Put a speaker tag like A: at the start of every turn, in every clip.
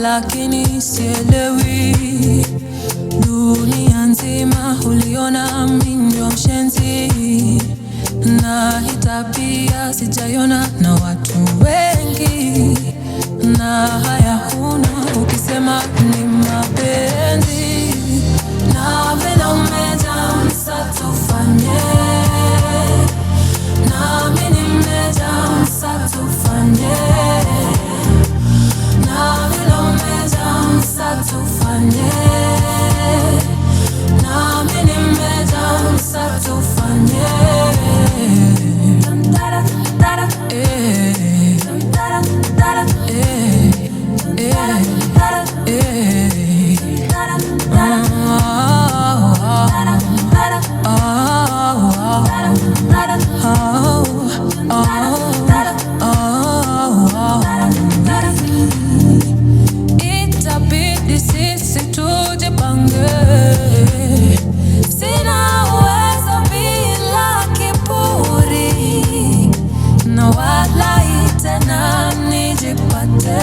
A: lakini sielewi. Dunia nzima uliona mimi ndio mshenzi, na hii tabia sijaiona na watu wengi. Na haya huna ukisema ni mapenzi, na vile umejaa msa tufanye, na mimi nimejaa msa tufanye, na vile umejaa msa tufanye, na mimi nimejaa msa tufanye. Itabidi sisi tujipange, sina uwezo bila kiburi, na wala tena nijipate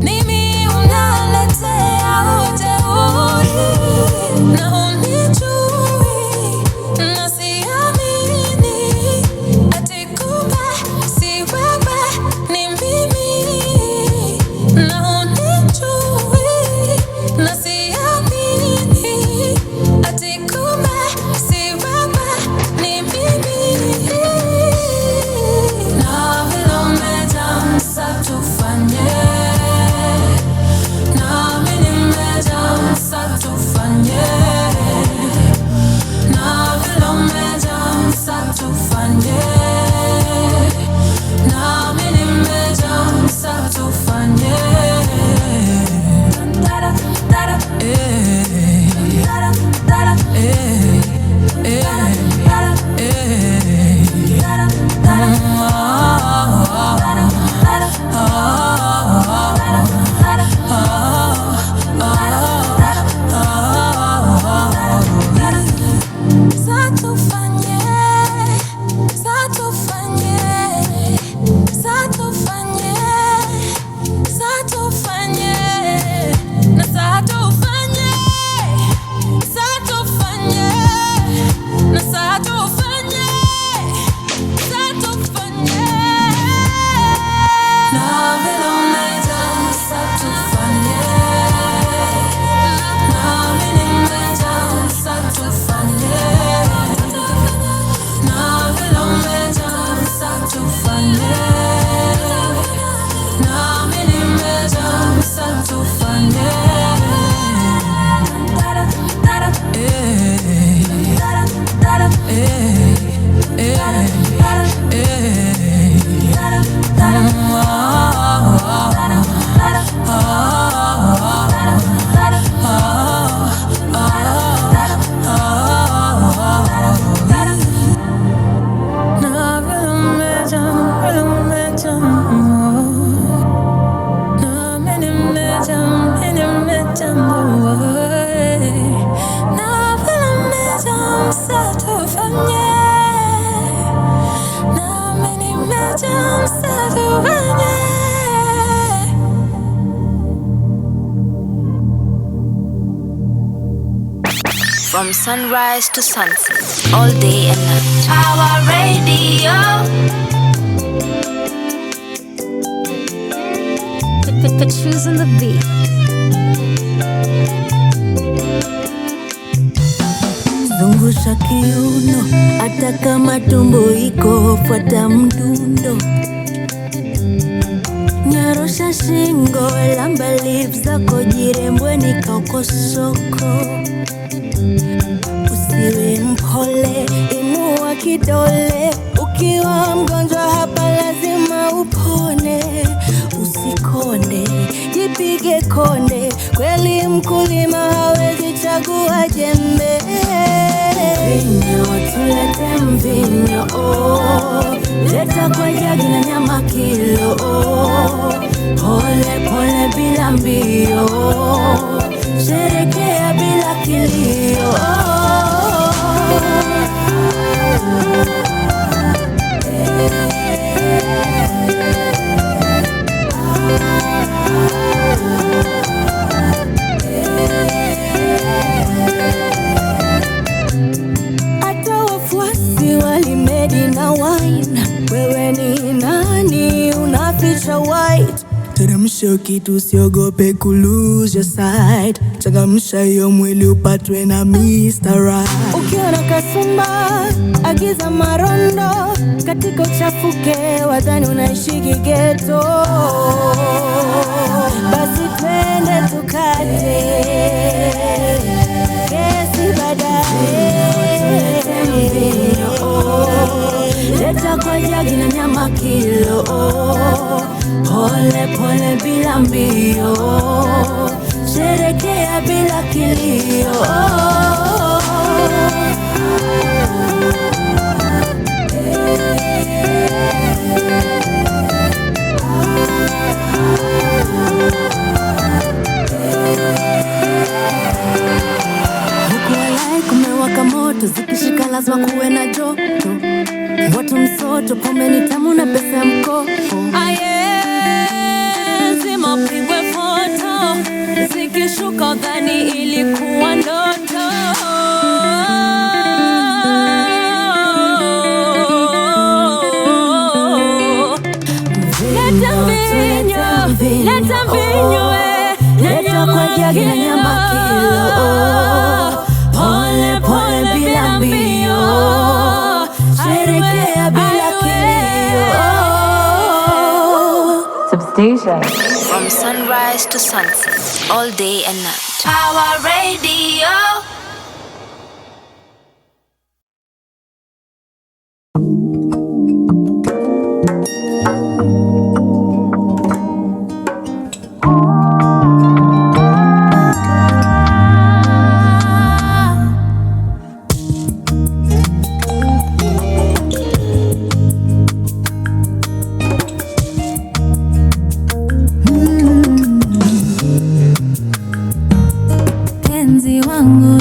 A: mimi unaletea ujeuri, na unijui na siamini, ati kumbe si wewe ni mimi, na unijui na siamini, ati kumbe si wewe ni mimi. Na vile umejaa msa tufanye, na mimi nimejaa msa tufanye, na vile umejaa msa tufanye, na mimi nimejaa msa tufanye.
B: From sunrise to sunset, all day and night. Our radio. Put shoes on the beat.
C: Zungusha kiuno, hata kama tumbo iko, fuata mdundo. Nyorosha shingo, lamba lips zako, jirembwe nikauko soko. Usiwe mpole, inua kidole, ukiwa mgonjwa hapa lazima upone. Usikonde, jipige konde, kweli mkulima hawezi chagua jembe. Vinyo, tulete mvinyo, leta kwa jagi na nyama kilo. Pole pole bila mbio, sherekea bila kilio. Teremsha kitu usiogope ku lose your sight. Changamsha hiyo mwili upatwe na Mr. Right. Ukiona kasumba agiza marondo, katika uchafuke wadhani unaishi ghetto. Basi twende tukate kesi baadaye. Leta kwa jagi na nyama kilo, pole pole bila mbio, sherekea bila kilio. Huku walai kumewaka moto, zikishika lazima kuwe na joto. Watu msoto, pombe ni tamu na pesa ya mkopo.
A: Zima pigwe foto, zikishuka udhani ilikuwa ndoto. Leta mvinyo,
C: leta kwa jagi na nyama kilo, pole pole bila mbio, sherekea bila kilio.
B: Substation. From sunrise to sunset, all day and night. Power Radio.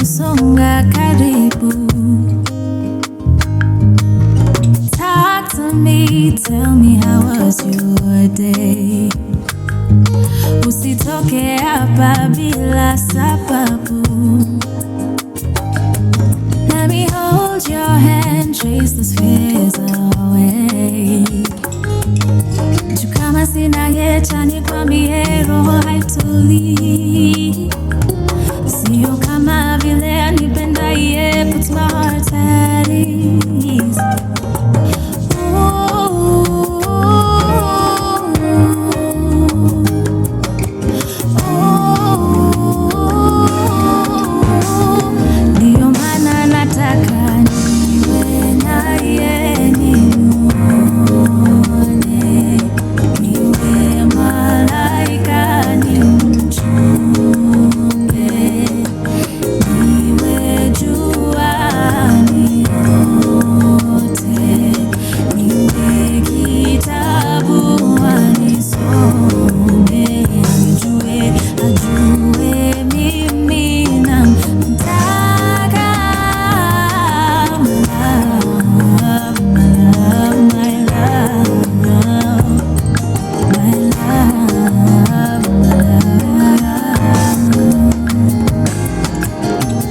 A: Songa karibu. Talk to me, tell me how was your day. Usitoke hapa bila sababu. Let me hold your hand, chase those fears away. Kama sina yecha nikwambie roho haitulii. Sio kama vile anipendaye, puts my heart at ease. Ndio maana nataka niwe naye nimuone, niwe malaika nimchunge, niwe jua niote, niwe kitabu anisome, ajue mimi namtaka.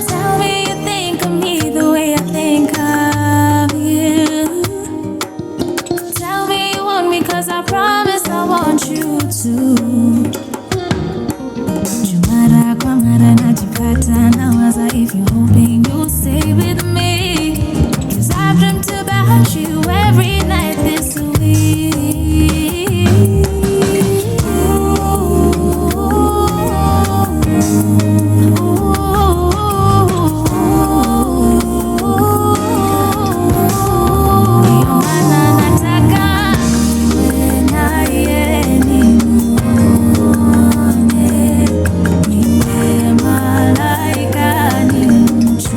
A: Tell me you think of me the way I think of you. Tell me you want me 'cause I promise I want you to. Mara kwa mara najipata nawaza if you're hoping you'll stay with me, 'cause I've dreamt about you every night this week. Ndio maana nataka niwe naye nimuone, niwe malaika nimchunge.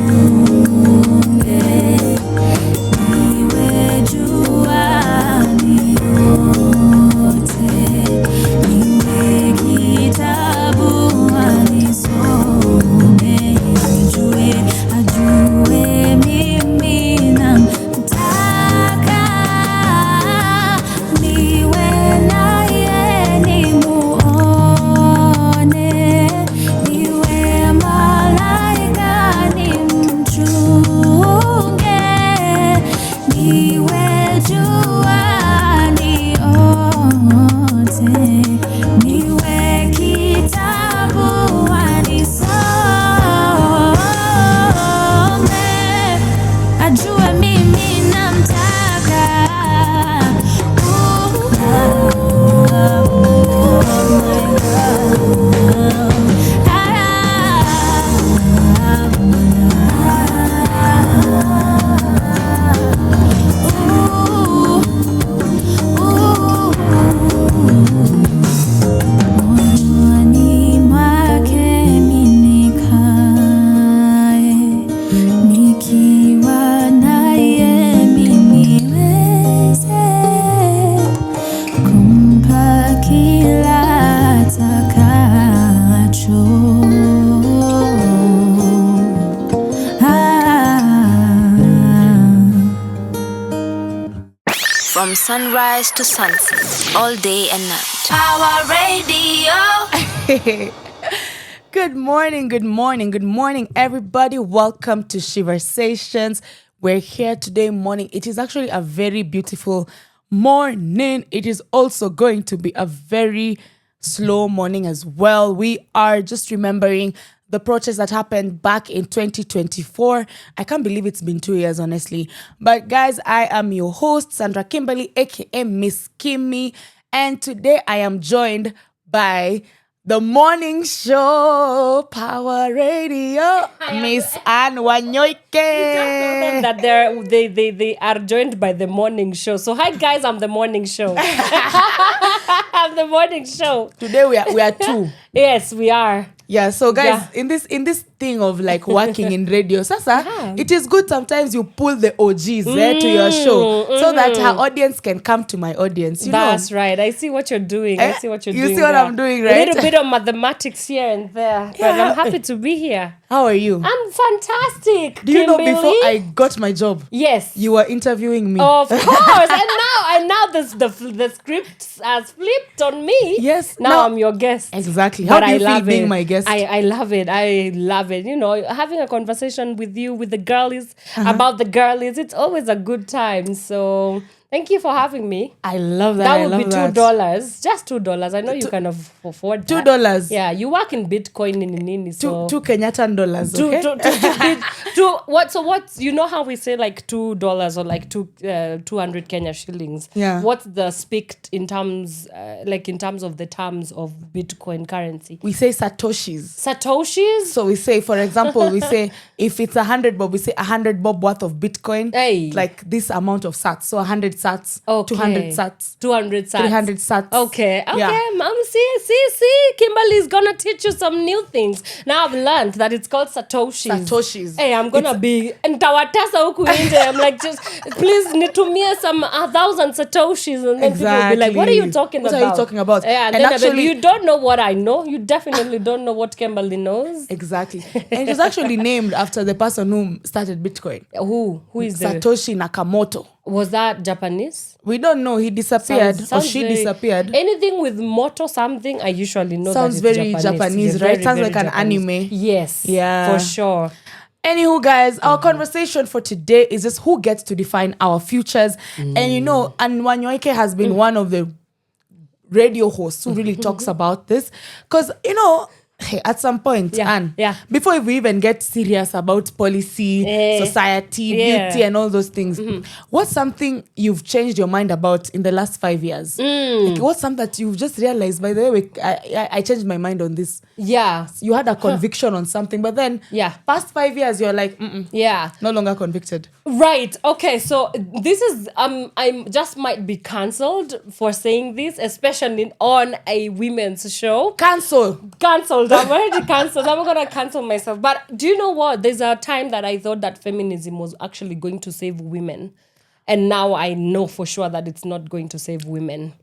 B: sunrise to sunset, all day and night. Power Radio.
C: Good morning, everybody. Welcome to Sheversations. We're here today morning. It is actually a very beautiful morning. It is also going to be a very slow morning as well. We are just remembering the protest that happened back in 2024. I can't believe it's been 2 years, honestly. But guys, I am your host, Sandra Kimberly, aka Miss Kimmy. And today I am joined by the morning show, Power Radio, Miss Anne Wanyoike.
D: That they are joined by the morning show. So hi guys, I'm the morning show. I'm the morning show.
C: Today we are two.
D: Yes, we are.
C: Yeah, so guys, in this thing of like working in radio, Sasa, it is good sometimes you pull the OGs to your show so that her audience can come to my audience.
D: That's right. I see what you're doing. I see what you're doing.
C: You see what I'm doing, right?
D: A little bit of mathematics here and there. But I'm happy to be here.
C: How are you?
D: I'm fantastic.
C: Do you know
D: Kimberly?
C: before I got my job?
D: Yes.
C: You were interviewing me.
D: Of course. and now the script has flipped on me.
C: Yes.
D: Now I'm your guest.
C: Exactly. How do you feel being my guest?
D: I love it. I love it. You know, having a conversation with you, with the girlies, about the girlies, it's always a good time. So thank you for having me.
C: I love that.
D: That would be $2. Just $2. I know you can afford that.
C: $2.
D: Yeah, you work in Bitcoin in Nini. So
C: two Kenyatta dollars. Okay.
D: What's you know how we say like $2 or like 200 Kenya shillings?
C: Yeah.
D: What's the speak in terms of the terms of Bitcoin currency?
C: We say satoshis.
D: Satoshis.
C: So we say, for example, we say if it's 100 bob, we say 100 bob worth of Bitcoin.
D: Hey.
C: Like this amount of sats. So 100 sats,
D: Okay.
C: 200 sats,
D: 200 sats.
C: 300 sats.
D: Okay,
C: Yeah.
D: Mom, see, Kimberly's gonna teach you some new things. Now I've learned that it's called Satoshis. Hey, I'm gonna be ntawatasa huku nje. I'm like, just please nitumie some 1,000 Satoshis, and then people will be like, what are you talking about?
C: What are you talking about?
D: Yeah, and then actually, you don't know what I know. You definitely don't know what Kimberly knows.
C: Exactly. And it was actually named after the person who started Bitcoin.
D: Who is
C: Satoshi Nakamoto.
D: Was that Japanese?
C: We don't know. He disappeared or she disappeared.
D: Anything with moto something, I usually know
C: sounds
D: that it's
C: very
D: Japanese,
C: right? Sounds
D: very
C: like an
D: Japanese.
C: anime.
D: Yes.
C: Yeah.
D: For sure.
C: Anywho, guys, our conversation for today is just who gets to define our futures. And you know, and Wanyoike has been one of the radio hosts who really talks about this. Because, you know, hey, at some point, Anne, before we even get serious about policy, society, beauty, and all those things, what's something you've changed your mind about in the last 5 years? Like, what's something that you've just realized, by the way, I changed my mind on this?
D: Yeah.
C: You had a conviction on something, but then past 5 years, you're like, no longer convicted.
D: Right. Okay. So this is, I just might be cancelled for saying this, especially on a women's show.
C: Cancelled.
D: I'm already cancelled. I'm going to cancel myself. But do you know what? There's a time that I thought that feminism was actually going to save women. And now I know for sure that it's not going to save women.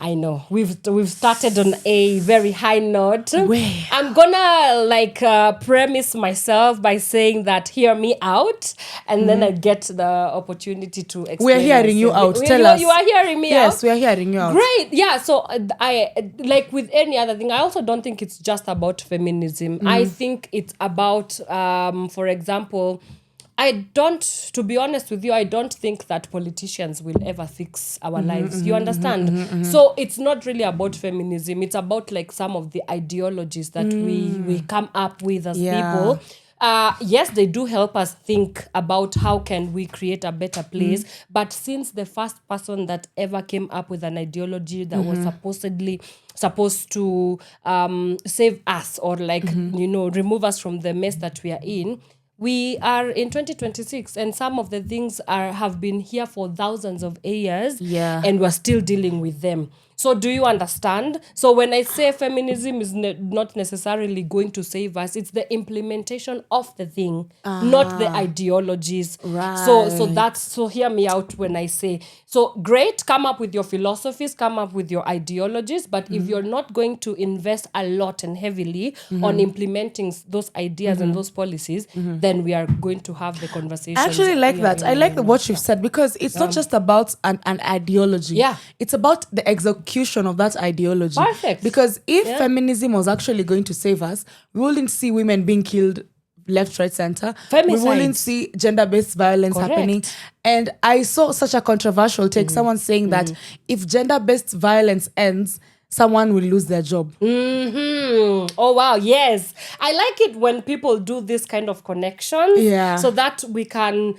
D: I know. We've started on a very high note.
C: Wait.
D: I'm gonna premise myself by saying that hear me out, and then I get the opportunity to explain.
C: We're hearing you out. Tell us.
D: You are hearing me out?
C: Yes, we are hearing you out.
D: Great. Yeah. So I like with any other thing, I also don't think it's just about feminism. I think it's about, for example, to be honest with you, I don't think that politicians will ever fix our lives. You understand? So it's not really about feminism. It's about like some of the ideologies that we come up with as people. Yes, they do help us think about how can we create a better place. But since the first person that ever came up with an ideology that was supposed to save us or remove us from the mess that we are in, we are in 2026, and some of the things have been here for thousands of years, and we're still dealing with them. So do you understand? So when I say feminism is not necessarily going to save us, it's the implementation of the thing, not the ideologies.
C: Right.
D: So hear me out when I say, so great, come up with your philosophies, come up with your ideologies, but if you're not going to invest a lot and heavily on implementing those ideas and those policies, then we are going to have the conversation.
C: I actually like that. I like what you've said, because it's not just about an ideology.
D: Yeah.
C: It's about the execution of that ideology.
D: Perfect.
C: Because if feminism was actually going to save us, we wouldn't see women being killed left, right, center.
D: Femicide.
C: We wouldn't see gender-based violence happening. And I saw such a controversial take, someone saying that if gender-based violence ends, someone will lose their job.
D: Oh, wow. Yes. I like it when people do this kind of connections.
C: Yeah.
D: So that we can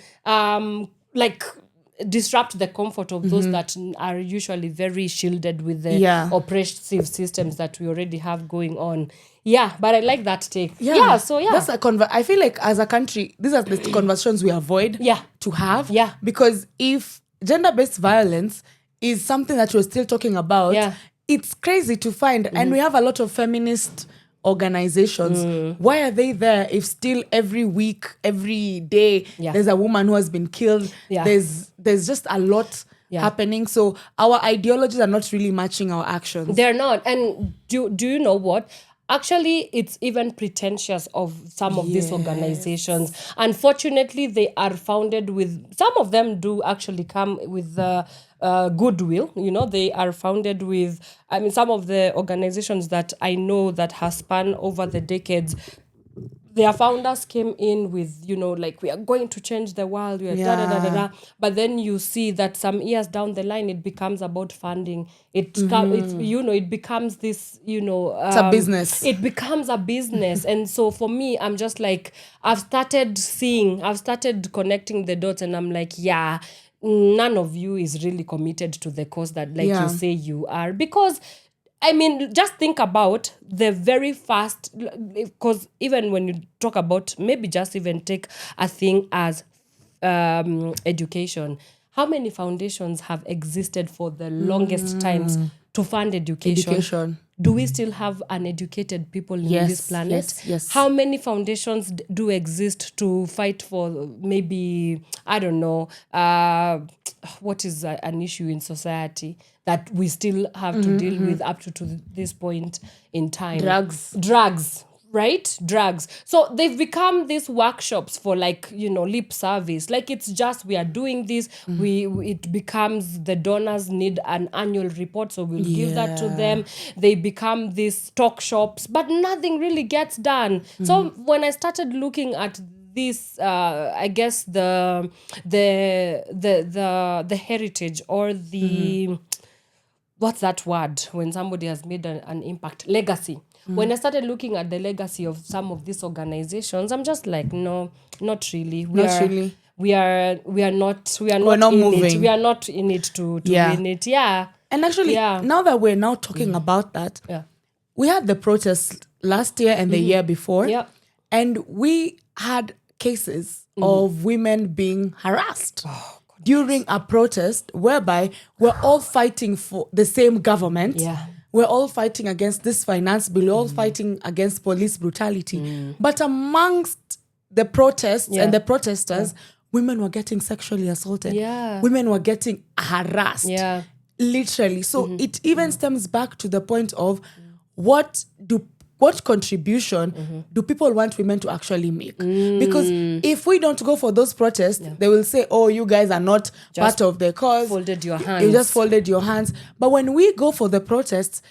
D: disrupt the comfort of those that are usually very shielded with the oppressive systems that we already have going on. Yeah, but I like that take. Yeah.
C: That's I feel like as a country, these are the conversations we avoid to have.
D: Yeah.
C: Because if gender-based violence is something that we're still talking about, it's crazy to find. And we have a lot of feminist organizations. Why are they there if still every week, every day, there's a woman who has been killed? There's just a lot happening. So our ideologies are not really matching our actions.
D: They're not. And do you know what? Actually, it's even pretentious of some of these organizations. Unfortunately, they are founded with, some of them do actually come with goodwill. You know, they are founded with, some of the organizations that I know that has spanned over the decades, their founders came in with, we are going to change the world. We are But then you see that some years down the line, it becomes about funding. It becomes this, it's
C: a business.
D: It becomes a business. And so for me, I'm just like, I've started connecting the dots, and I'm like, none of you is really committed to the cause that you say you are. Because just think about the very first, because even when you talk about, maybe just even take a thing as education. How many foundations have existed for the longest times to fund education? Do we still have uneducated people in this planet?
C: Yes.
D: How many foundations do exist to fight for maybe, I don't know, what is an issue in society that we still have to deal with up to this point in time? Drugs. Right? Drugs. So they've become these workshops for lip service. It's just, we are doing this. It becomes the donors need an annual report, so we'll give that to them. They become these talk shops, but nothing really gets done. So when I started looking at this, I guess the heritage, or the what's that word when somebody has made an impact? Legacy. When I started looking at the legacy of some of these organizations, I'm just like, no, not really. We are not
C: moving.
D: it. We are not in it to win it. Yeah.
C: And actually, now that we're now talking about that, we had the protests last year and the year before.
D: Yeah.
C: And we had cases of women being harassed during a protest, whereby we're all fighting for the same government.
D: Yeah.
C: We're all fighting against this finance bill. We're all fighting against police brutality. But amongst the protests and the protesters, women were getting sexually assaulted.
D: Yeah.
C: Women were getting harassed.
D: Yeah.
C: Literally. So it even stems back to the point of what contribution do people want women to actually make? Because if we don't go for those protests, they will say, oh, you guys are not part of the cause.
D: Folded your hands.
C: You just folded your hands. But when we go for the protests,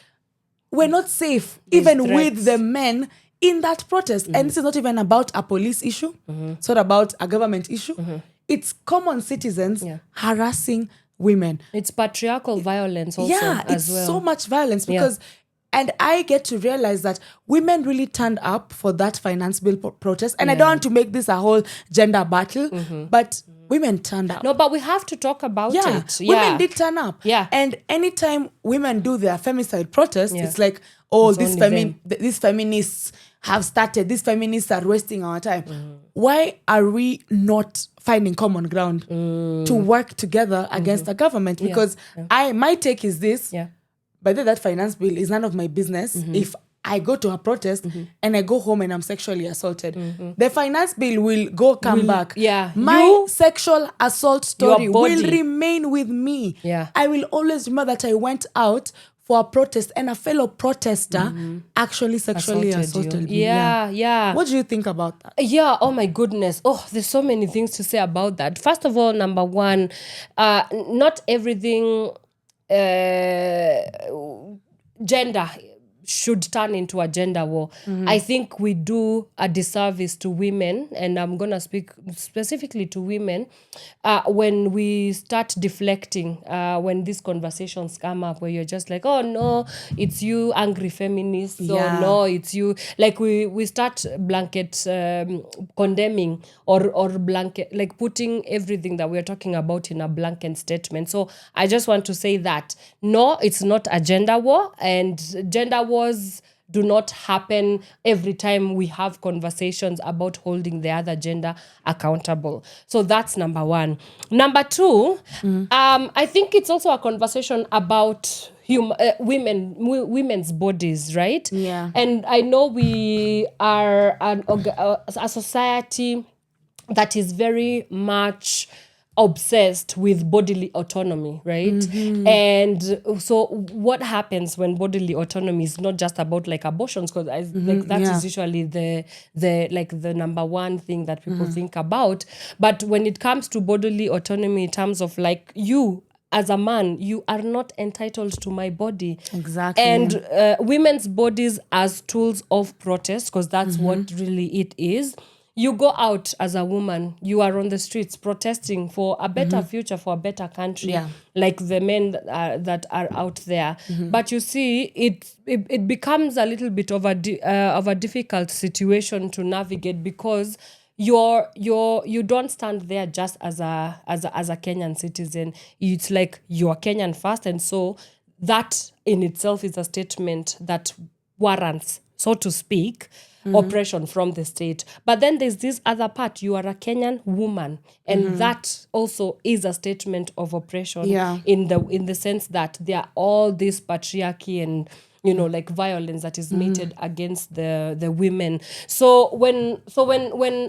C: we're not safe, even
D: threats
C: with the men in that protest. And this is not even about a police issue. It's not about a government issue. It's common citizens harassing women.
D: It's patriarchal violence also as well.
C: It's so much violence because... And I get to realize that women really turned up for that finance bill protest. And I don't want to make this a whole gender battle, but women turned up.
D: No, but we have to talk about it.
C: Women did turn up.
D: Yeah.
C: And anytime women do their femicide protest, it's like, oh, these feminists have started. These feminists are wasting our time. Why are we not finding common ground to work together against the government? Because my take is this. but then that finance bill is none of my business. If I go to a protest and I go home and I'm sexually assaulted, the finance bill will come back.
D: Yeah.
C: My sexual assault story
D: Your
C: will
D: body.
C: remain with me.
D: Yeah.
C: I will always remember that I went out for a protest and a fellow protester actually sexually assaulted me.
D: Yeah.
C: What do you think about that?
D: Yeah, oh my goodness. Oh, there's so many things to say about that. First of all, number one, not everything gender should turn into a gender war. I think we do a disservice to women, and I'm going to speak specifically to women, when we start deflecting, when these conversations come up where you're just like, oh no, it's you angry feminists, or no, it's you. Like we start blanket condemning or blanket, like putting everything that we're talking about in a blanket statement. So I just want to say that, no, it's not a gender war, and gender wars do not happen every time we have conversations about holding the other gender accountable. So that's number one. Number two, I think it's also a conversation about women's bodies, right?
C: Yeah.
D: And I know we are a society that is very much obsessed with bodily autonomy, right? And so what happens when bodily autonomy is not just about like abortions, because that is usually the number one thing that people think about. But when it comes to bodily autonomy in terms of like, you as a man, you are not entitled to my body.
C: Exactly.
D: And women's bodies as tools of protest, because that's what really it is. You go out as a woman, you are on the streets protesting for a better future, for a better country, like the men that are out there. But you see, it becomes a little bit of a difficult situation to navigate, because you don't stand there just as a Kenyan citizen. It's like you're Kenyan first, and so that in itself is a statement that warrants, so to speak, oppression from the state. But then there's this other part, you are a Kenyan woman, and that also is a statement of oppression in the sense that there are all this patriarchy and like violence that is meted against the women. So when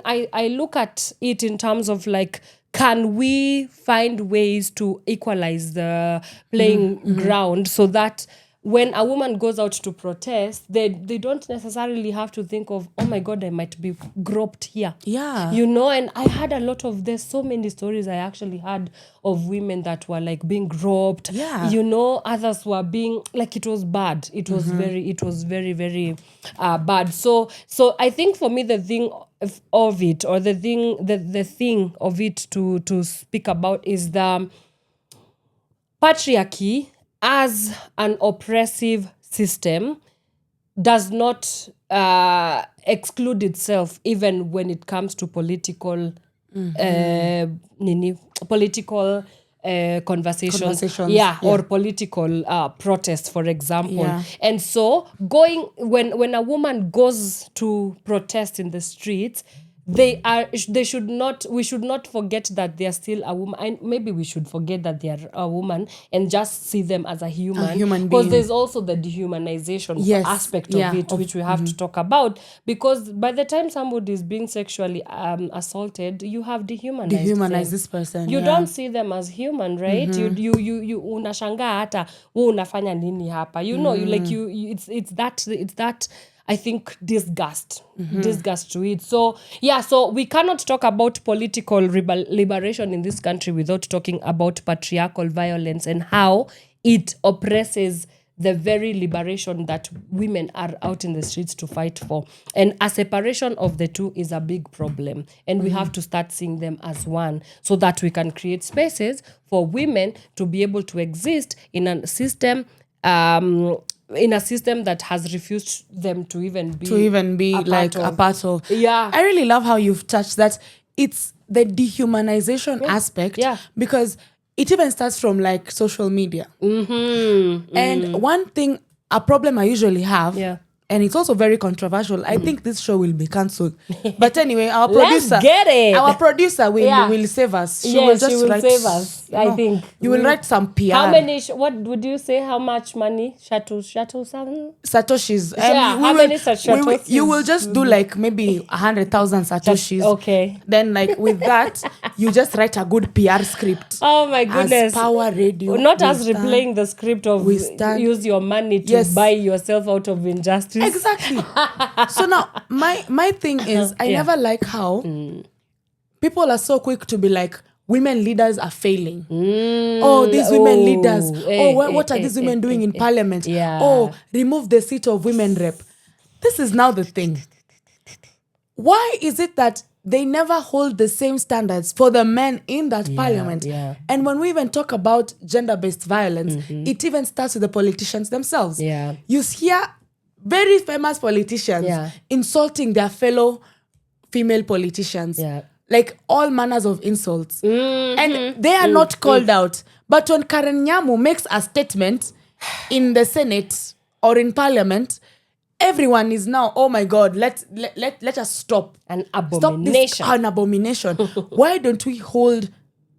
D: I look at it in terms of like, can we find ways to equalize the playing ground so that when a woman goes out to protest, they don't necessarily have to think of, oh my God, I might be groped here.
C: Yeah.
D: And I had a lot of, there's so many stories I actually had of women that were like being groped.
C: Yeah.
D: Others were being, like, it was bad. It was very, very bad. So I think for me, the thing of it, or the thing of it to speak about is the patriarchy as an oppressive system does not exclude itself, even when it comes to political conversations. Or political protest, for example. And so when a woman goes to protest in the streets, we should not forget that they are still a woman. And maybe we should forget that they are a woman and just see them as a human because there's also the dehumanization aspect of it, which we have to talk about, because by the time somebody is being sexually assaulted, you have dehumanized
C: this person.
D: You don't see them as human, right? You unashangaa hata wewe unafanya nini hapa, it's that I think disgust to it. So we cannot talk about political liberation in this country without talking about patriarchal violence and how it oppresses the very liberation that women are out in the streets to fight for. And a separation of the two is a big problem. And we have to start seeing them as one so that we can create spaces for women to be able to exist in a system that has refused them to even be a part of. Yeah.
C: I really love how you've touched that. It's the dehumanization aspect, because it even starts from like social media. And one thing, a problem I usually have and it's also very controversial. I think this show will be cancelled. But anyway, our
D: Let's
C: producer,
D: get it.
C: Our producer will save us. She will
D: save us. I think
C: you will write some PR.
D: How many? What would you say? How much money?
C: Satoshis.
D: How many satoshis?
C: You will just do like maybe 100,000 satoshis.
D: Okay.
C: Then like with that, you just write a good PR script.
D: Oh my goodness.
C: As Power Radio.
D: Not us replaying the script of use your money to buy yourself out of injustice.
C: Exactly. So now my thing is I never like how people are so quick to be like, women leaders are failing. Oh, these women leaders. What are these women doing in parliament?
D: Yeah.
C: Oh, remove the seat of women rep. This is now the thing. Why is it that they never hold the same standards for the men in that parliament?
D: Yeah.
C: And when we even talk about gender-based violence, it even starts with the politicians themselves.
D: Yeah.
C: You hear very famous politicians insulting their fellow female politicians.
D: Yeah.
C: Like all manners of insults. And they are not called out. But when Karen Nyamu makes a statement in the Senate or in Parliament, everyone is now, oh my God, let us stop.
D: An abomination.
C: Stop this, an abomination. Why don't we hold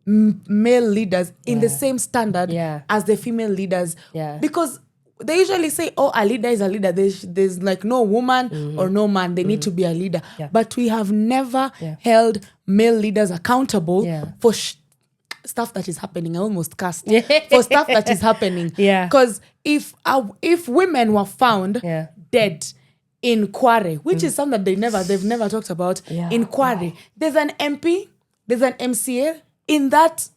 C: male leaders in the same standard as the female leaders?
D: Yeah.
C: Because they usually say, oh, a leader is a leader. There's like no woman or no man. They need to be a leader.
D: Yeah.
C: But we have never held male leaders accountable for stuff that is happening. I almost cursed. For stuff that is happening.
D: Yeah.
C: Because if women were found dead in Kware, which is something that they've never talked about, in Kware, there's an MP, there's an MCA in that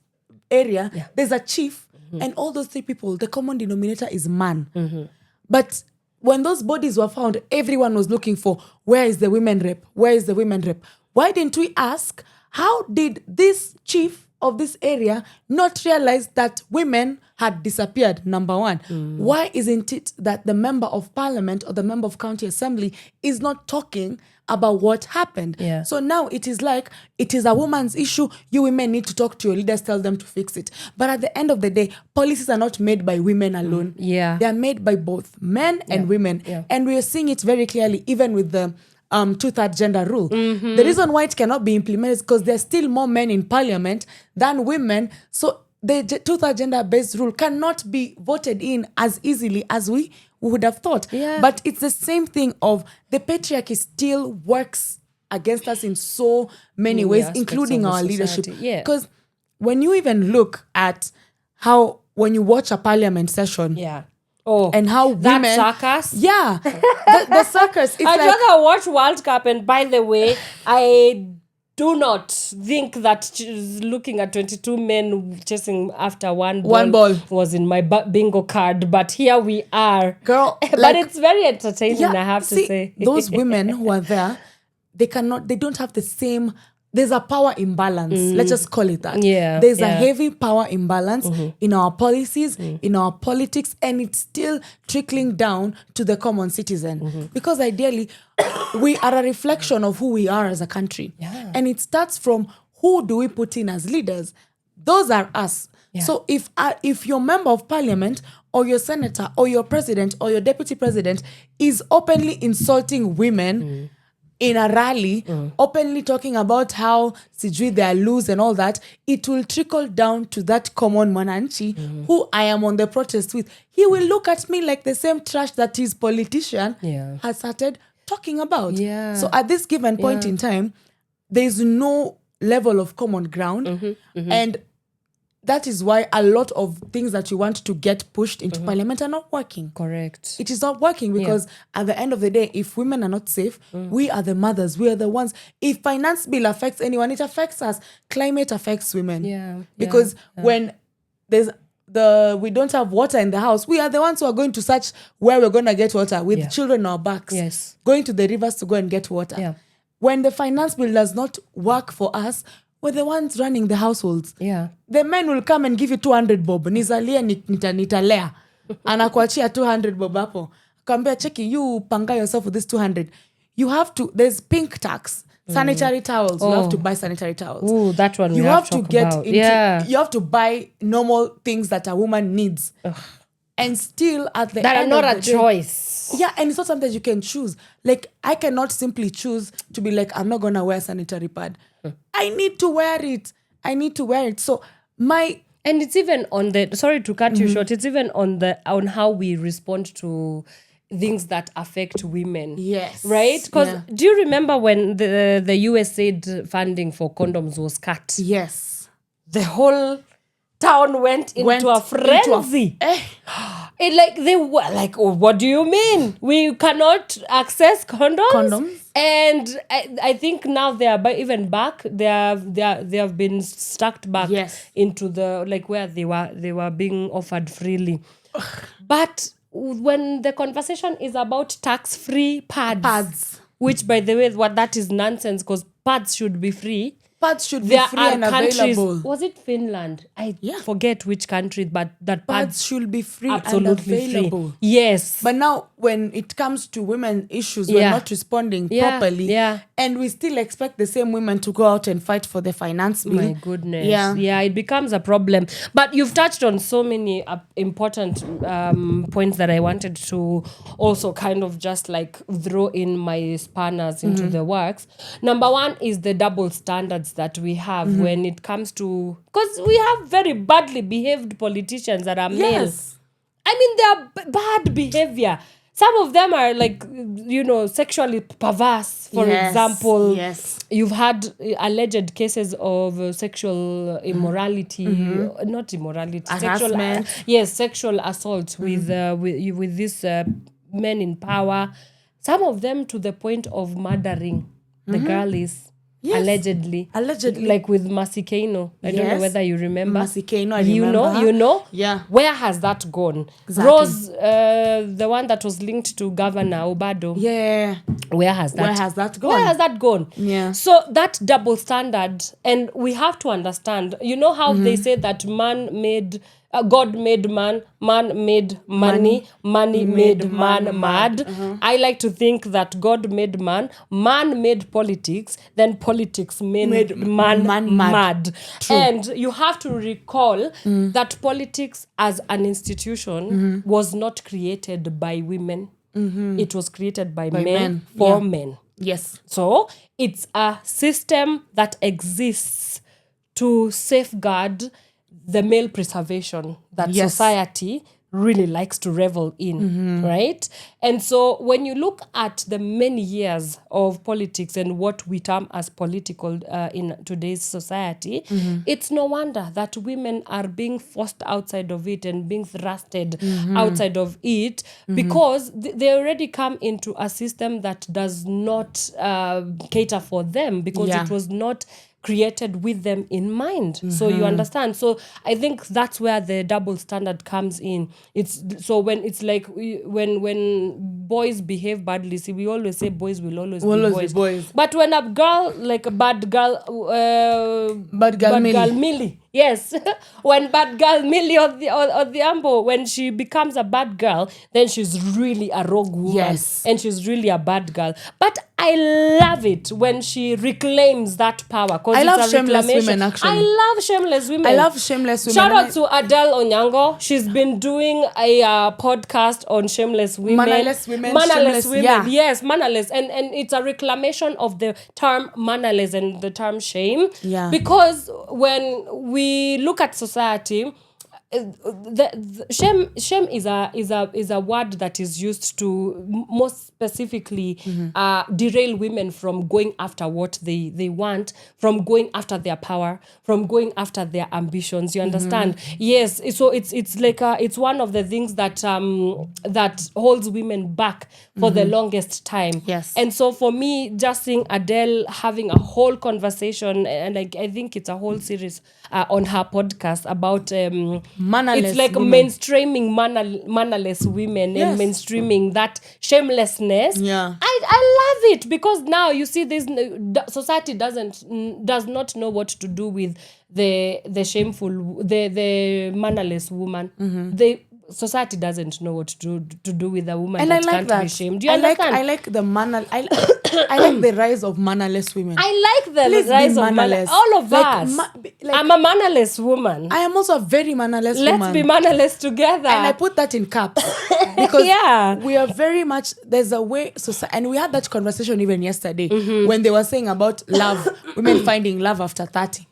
C: area, there's a chief, and all those three people, the common denominator is man. But when those bodies were found, everyone was looking for, where is the women rep? Where is the women rep? Why didn't we ask, how did this chief of this area not realize that women had disappeared, number one? Why isn't it that the member of parliament or the member of county assembly is not talking about what happened?
D: Yeah.
C: So now it is like, it is a woman's issue. You women need to talk to your leaders, tell them to fix it. But at the end of the day, policies are not made by women alone.
D: Yeah.
C: They are made by both men and women.
D: Yeah.
C: And we are seeing it very clearly, even with the 2/3 gender rule. The reason why it cannot be implemented is because there's still more men in parliament than women. So the 2/3 gender-based rule cannot be voted in as easily as we would have thought.
D: Yeah.
C: But it's the same thing of the patriarchy still works against us in so many ways,
D: aspects
C: including
D: of the
C: our leadership.
D: society. Yeah.
C: Because when you even look at how, when you watch a parliament session,
D: Oh,
C: and how women,
D: that circus.
C: Yeah, the circus. It's
D: I'd
C: like,
D: rather watch World Cup. And by the way, I do not think that looking at 22 men chasing after one ball was in my bingo card. But here we are,
C: girl.
D: But
C: like,
D: it's very entertaining. I have to say,
C: those women who are there, they don't have the same. There's a power imbalance. Let's just call it that.
D: Yeah,
C: There's a heavy power imbalance in our policies, in our politics, and it's still trickling down to the common citizen. Because ideally, we are a reflection of who we are as a country.
D: Yeah.
C: And it starts from, who do we put in as leaders? Those are us.
D: Yeah.
C: So if your member of parliament or your senator or your president or your deputy president is openly insulting women in a rally, openly talking about how sijui they are loose and all that, it will trickle down to that common mwananchi who I am on the protest with. He will look at me like the same trash that his politician has started talking about.
D: Yeah.
C: So at this given point in time, there is no level of common ground. And that is why a lot of things that you want to get pushed into parliament are not working.
D: correct.
C: It is not working because at the end of the day, if women are not safe, we are the mothers. We are the ones. If finance bill affects anyone, it affects us. Climate affects women.
D: Yeah.
C: Because when we don't have water in the house, we are the ones who are going to search where we're going to get water with children on our backs.
D: Yes.
C: Going to the rivers to go and get water.
D: Yeah.
C: When the finance bill does not work for us, we're the ones running the households.
D: Yeah.
C: The men will come and give you 200 bob. Nizalia nitalea. Anakuachia 200 bob hapo. Kambia cheki, you panga yourself with this 200. You have to, there's pink tax. Sanitary towels. You have to buy sanitary towels.
D: Ooh, that one we
C: You
D: have
C: to
D: talk
C: get
D: about.
C: into, you have to buy normal things that a woman needs. and still at the
D: that
C: end
D: are not
C: of
D: a
C: the day,
D: choice.
C: yeah, and it's not something that you can choose. Like, I cannot simply choose to be like, I'm not going to wear sanitary pad. I need to wear it. So
D: and it's even on the, sorry to cut you short, it's even on how we respond to things that affect women.
C: Yes.
D: Right? Because
C: Yeah.
D: do you remember when the USAID funding for condoms was cut?
C: Yes.
D: The whole town went into a frenzy. It like they were like, oh, what do you mean? We cannot access condoms? And I think now they are even back. They have been stuck back into the like where they were being offered freely. But when the conversation is about tax-free pads, which by the way, what that is nonsense, because pads should be free.
C: Pads should be free and available.
D: Was it Finland? I forget which country, but that
C: pads should be free
D: absolutely
C: and available.
D: Free. Yes.
C: But now when it comes to women issues, we're not responding properly.
D: Yeah.
C: And we still expect the same women to go out and fight for the finance bill.
D: My goodness. Yeah, it becomes a problem. But you've touched on so many important points that I wanted to also kind of just like throw in my spanners into the works. Number one is the double standards that we have when it comes to, because we have very badly behaved politicians that are male. I mean, they are bad behavior. Some of them are like, sexually perverse. For example, you've had alleged cases of sexual immorality, not immorality, sexual assault with these men in power. Some of them to the point of murdering the girlies. Allegedly. Like with Masikeino. I don't know whether you remember.
C: Masikeino, I remember.
D: You know?
C: Yeah.
D: Where has that gone? Exactly. Rose, the one that was linked to Governor Obado.
C: Yeah.
D: Where has that gone?
C: Yeah.
D: So that double standard, and we have to understand, you know how they say that God made man, man made money, money made man mad. I like to think that God made man made politics, then politics made man mad.
C: True.
D: And you have to recall that politics as an institution was not created by women. It was created by men for men.
C: Yes.
D: So it's a system that exists to safeguard the male preservation that society really likes to revel in, right? And so when you look at the many years of politics and what we term as political in today's society, it's no wonder that women are being forced outside of it and being thrusted outside of it because they already come into a system that does not cater for them because it was not created with them in mind. So you understand. So I think that's where the double standard comes in. It's so when it's like when boys behave badly, see, we always say boys will always be boys. But when a girl, like a bad girl Millie. Yes, when bad girl Millie or the Ambo, when she becomes a bad girl, then she's really a rogue woman.
C: Yes.
D: And she's really a bad girl. But I love it when she reclaims that power.
C: I love shameless women, actually.
D: I love shameless women.
C: Shout
D: out to Adele Onyango. She's been doing a podcast on shameless women.
C: Mannerless women.
D: Mannerless women.
C: Yeah.
D: Yes, mannerless. And it's a reclamation of the term mannerless and the term shame.
C: Yeah.
D: Because when we look at society, the shame is a word that is used to most specifically derail women from going after what they want, from going after their power, from going after their ambitions. You understand? Yes. So it's like it's one of the things that that holds women back for the longest time.
C: Yes.
D: And so for me, just seeing Adele having a whole conversation, and I think it's a whole series on her podcast about
C: mannerless
D: it's like
C: women.
D: Mainstreaming mannerless women and mainstreaming that shamelessness.
C: Yeah.
D: I love it because now you see this society does not know what to do with the shameful the mannerless woman. Society doesn't know what to do with a woman that can't be shamed. Do you understand?
C: I like the manner. I like the rise of mannerless women.
D: I like the
C: Please
D: rise
C: be
D: of
C: mannerless.
D: all of
C: Like,
D: us.
C: like,
D: I'm a mannerless woman.
C: I am also a very mannerless woman.
D: Let's be mannerless together.
C: And I put that in caps because
D: Yeah.
C: we are very much, there's a way, and we had that conversation even yesterday when they were saying about love, women finding love after 30.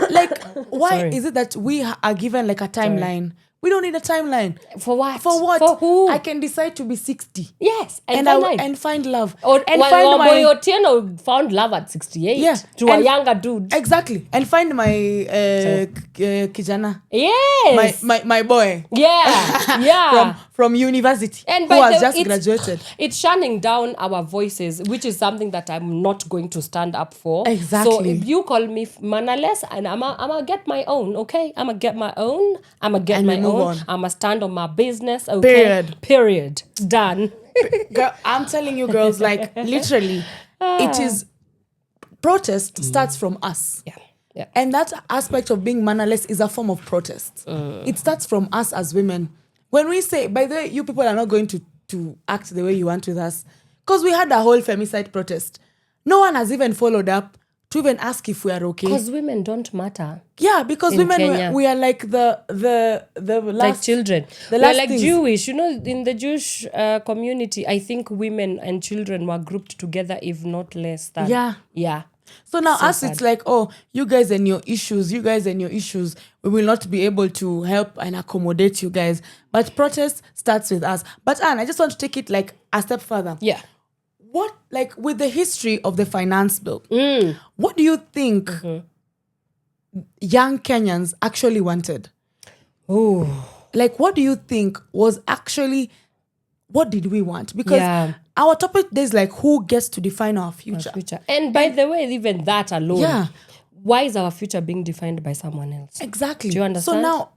C: Like, why is it that we are given like a timeline? We don't need a timeline.
D: For what?
C: For what?
D: For who?
C: I can decide to be 60.
D: Yes.
C: And find love.
D: Or
C: and
D: well,
C: find my...
D: Otieno found love at 68
C: Yeah.
D: to a younger dude.
C: Exactly. And find my kijana.
D: Yes.
C: My boy.
D: Yeah. Yeah.
C: From university.
D: And
C: who has just graduated.
D: It's shunning down our voices, which is something that I'm not going to stand up for.
C: Exactly.
D: So if you call me mannerless, and I'm gonna get my own, okay? I'm gonna get my own. I'm gonna get my own. I'm gonna stand on my business, okay? Period. Done.
C: Girl, I'm telling you girls, like literally, it is protest starts from us.
D: Yeah. Yeah.
C: And that aspect of being mannerless is a form of protest. It starts from us as women. When we say, by the way, you people are not going to act the way you want with us. Because we had a whole femicide protest. No one has even followed up to even ask if we are okay.
D: Because women don't matter.
C: Yeah, because
D: in
C: women, we are like the last...
D: Like children.
C: The
D: We're
C: last
D: like
C: things.
D: Jewish. You know, in the Jewish community, I think women and children were grouped together, if not less than.
C: Yeah.
D: Yeah.
C: So now
D: So
C: us,
D: sad.
C: it's like, oh, you guys and your issues, we will not be able to help and accommodate you guys. But protest starts with us. But Anne, I just want to take it like a step further.
D: Yeah.
C: What, like with the history of the finance bill, what do you think young Kenyans actually wanted?
D: Oh.
C: Like, what do you think was actually, what did we want? Because our topic today is like, who gets to define our future?
D: And by the way, even that alone,
C: Yeah.
D: why is our future being defined by someone else?
C: Exactly.
D: Do you understand?
C: So now,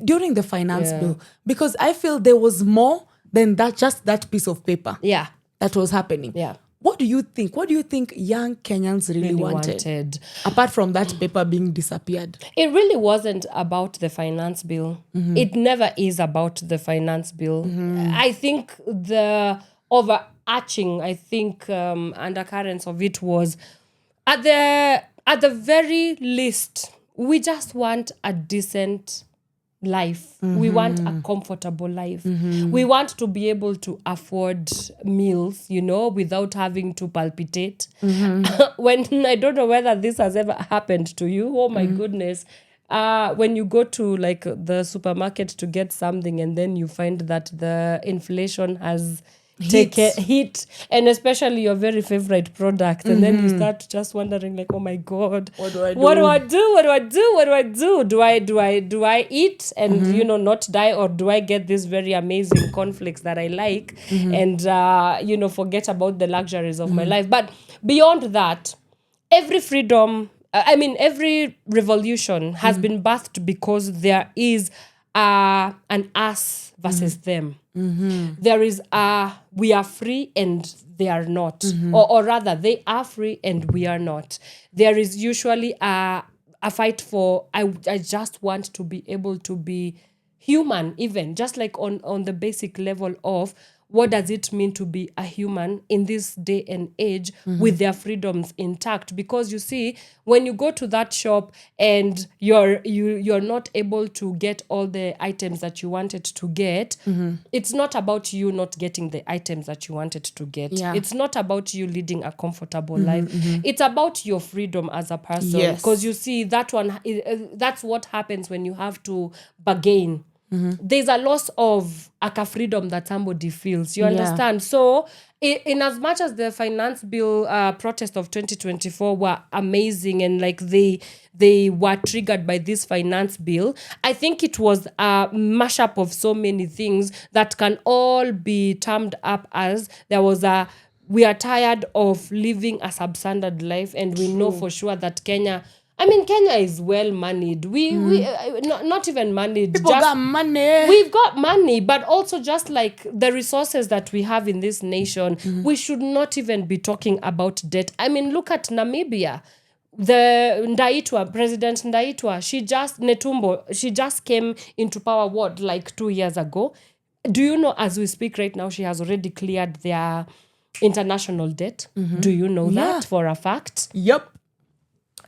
C: during the finance bill, because I feel there was more than that, just that piece of paper that was happening.
D: Yeah.
C: What do you think? What do you think young Kenyans really wanted? Apart from that paper being disappeared.
D: It really wasn't about the finance bill. It never is about the finance bill. I think the overarching, undercurrents of it was at the very least, we just want a decent life. We want a comfortable life. We want to be able to afford meals, without having to palpitate. When I don't know whether this has ever happened to you. Oh my goodness. When you go to like the supermarket to get something and then you find that the inflation has take a hit, and especially your very favorite product, and then you start just wondering like, oh my god, what do I do? What do I do? Do I eat and not die, or do I get these very amazing cornflakes that I like and forget about the luxuries of my life? But beyond that, every freedom, every revolution has been birthed because there is an us versus them. There is we are free and they are not, or rather they are free and we are not. There is usually a fight for I just want to be able to be human, even just like on the basic level of what does it mean to be a human in this day and age with their freedoms intact? Because you see, when you go to that shop and you're not able to get all the items that you wanted to get, it's not about you not getting the items that you wanted to get. Yeah. It's not about you leading a comfortable life. It's about your freedom as a person. Because you see, that's what happens when you have to bargain. There's a loss of a freedom that somebody feels. You understand? So, in as much as the finance bill protest of 2024 were amazing and like they were triggered by this finance bill, I think it was a mashup of so many things that can all be termed up as we are tired of living a substandard life, and we know for sure that Kenya is well managed. We not even managed.
C: People got money.
D: We've got money, but also just like the resources that we have in this nation, we should not even be talking about debt. Look at Namibia. President Ndaitwa, she just came into power, like 2 years ago. Do you know, as we speak right now, she has already cleared their international debt. Do you know that for a fact?
E: Yep.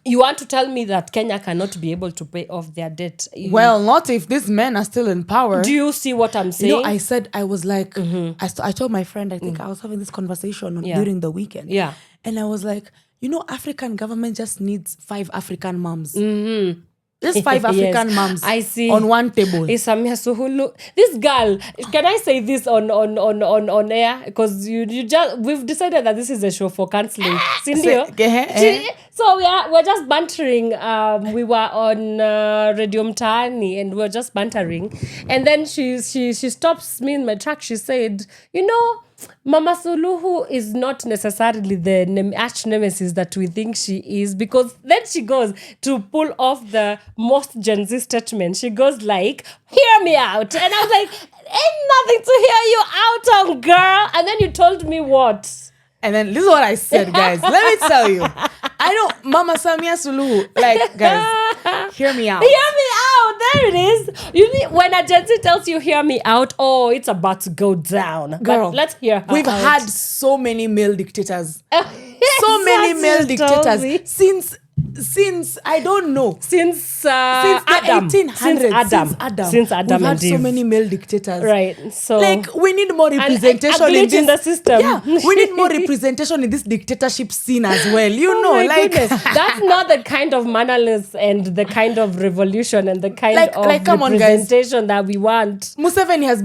D: You want to tell me that Kenya cannot be able to pay off their debt?
E: Well, not if these men are still in power.
D: Do you see what I'm saying?
E: You know, I was like, I told my friend, I think I was having this conversation during the weekend.
D: Yeah.
E: And I was like, you know, African government just needs 5 African moms. Just 5 African moms.
D: I see.
E: On one table.
D: Samia Suluhu. This girl, can I say this on air? Because we've decided that this is a show for counseling. Sindio? So we're just bantering. We were on Radio Mtaani and we're just bantering. And then she stops me in my track. She said, you know, Mama Suluhu is not necessarily the arch nemesis that we think she is, because then she goes to pull off the most Gen Z statement. She goes like, hear me out. And I was like, ain't nothing to hear you out on, girl. And then you told me what?
E: And then this is what I said, guys. Let me tell you. I don't, Mama Samia Suluhu, like, guys, hear me out.
D: Hear me out. There it is. You need, when a Gen Z tells you hear me out, oh, it's about to go down.
E: Girl,
D: but let's hear her
E: We've
D: out.
E: had so many male dictators.
D: So
E: many male dictators since I don't know.
D: Since
E: Adam.
D: Since Adam.
E: We've
D: and
E: had so
D: Eve.
E: many male dictators.
D: Right. So
E: like we need more representation
D: a glitch
E: in
D: the system.
E: Yeah, we need more representation in this dictatorship scene as well. You
D: oh
E: know,
D: my
E: like
D: goodness. That's not the kind of mannerless and the kind of revolution and the kind of
E: come on, guys.
D: representation that we want.
E: Museveni has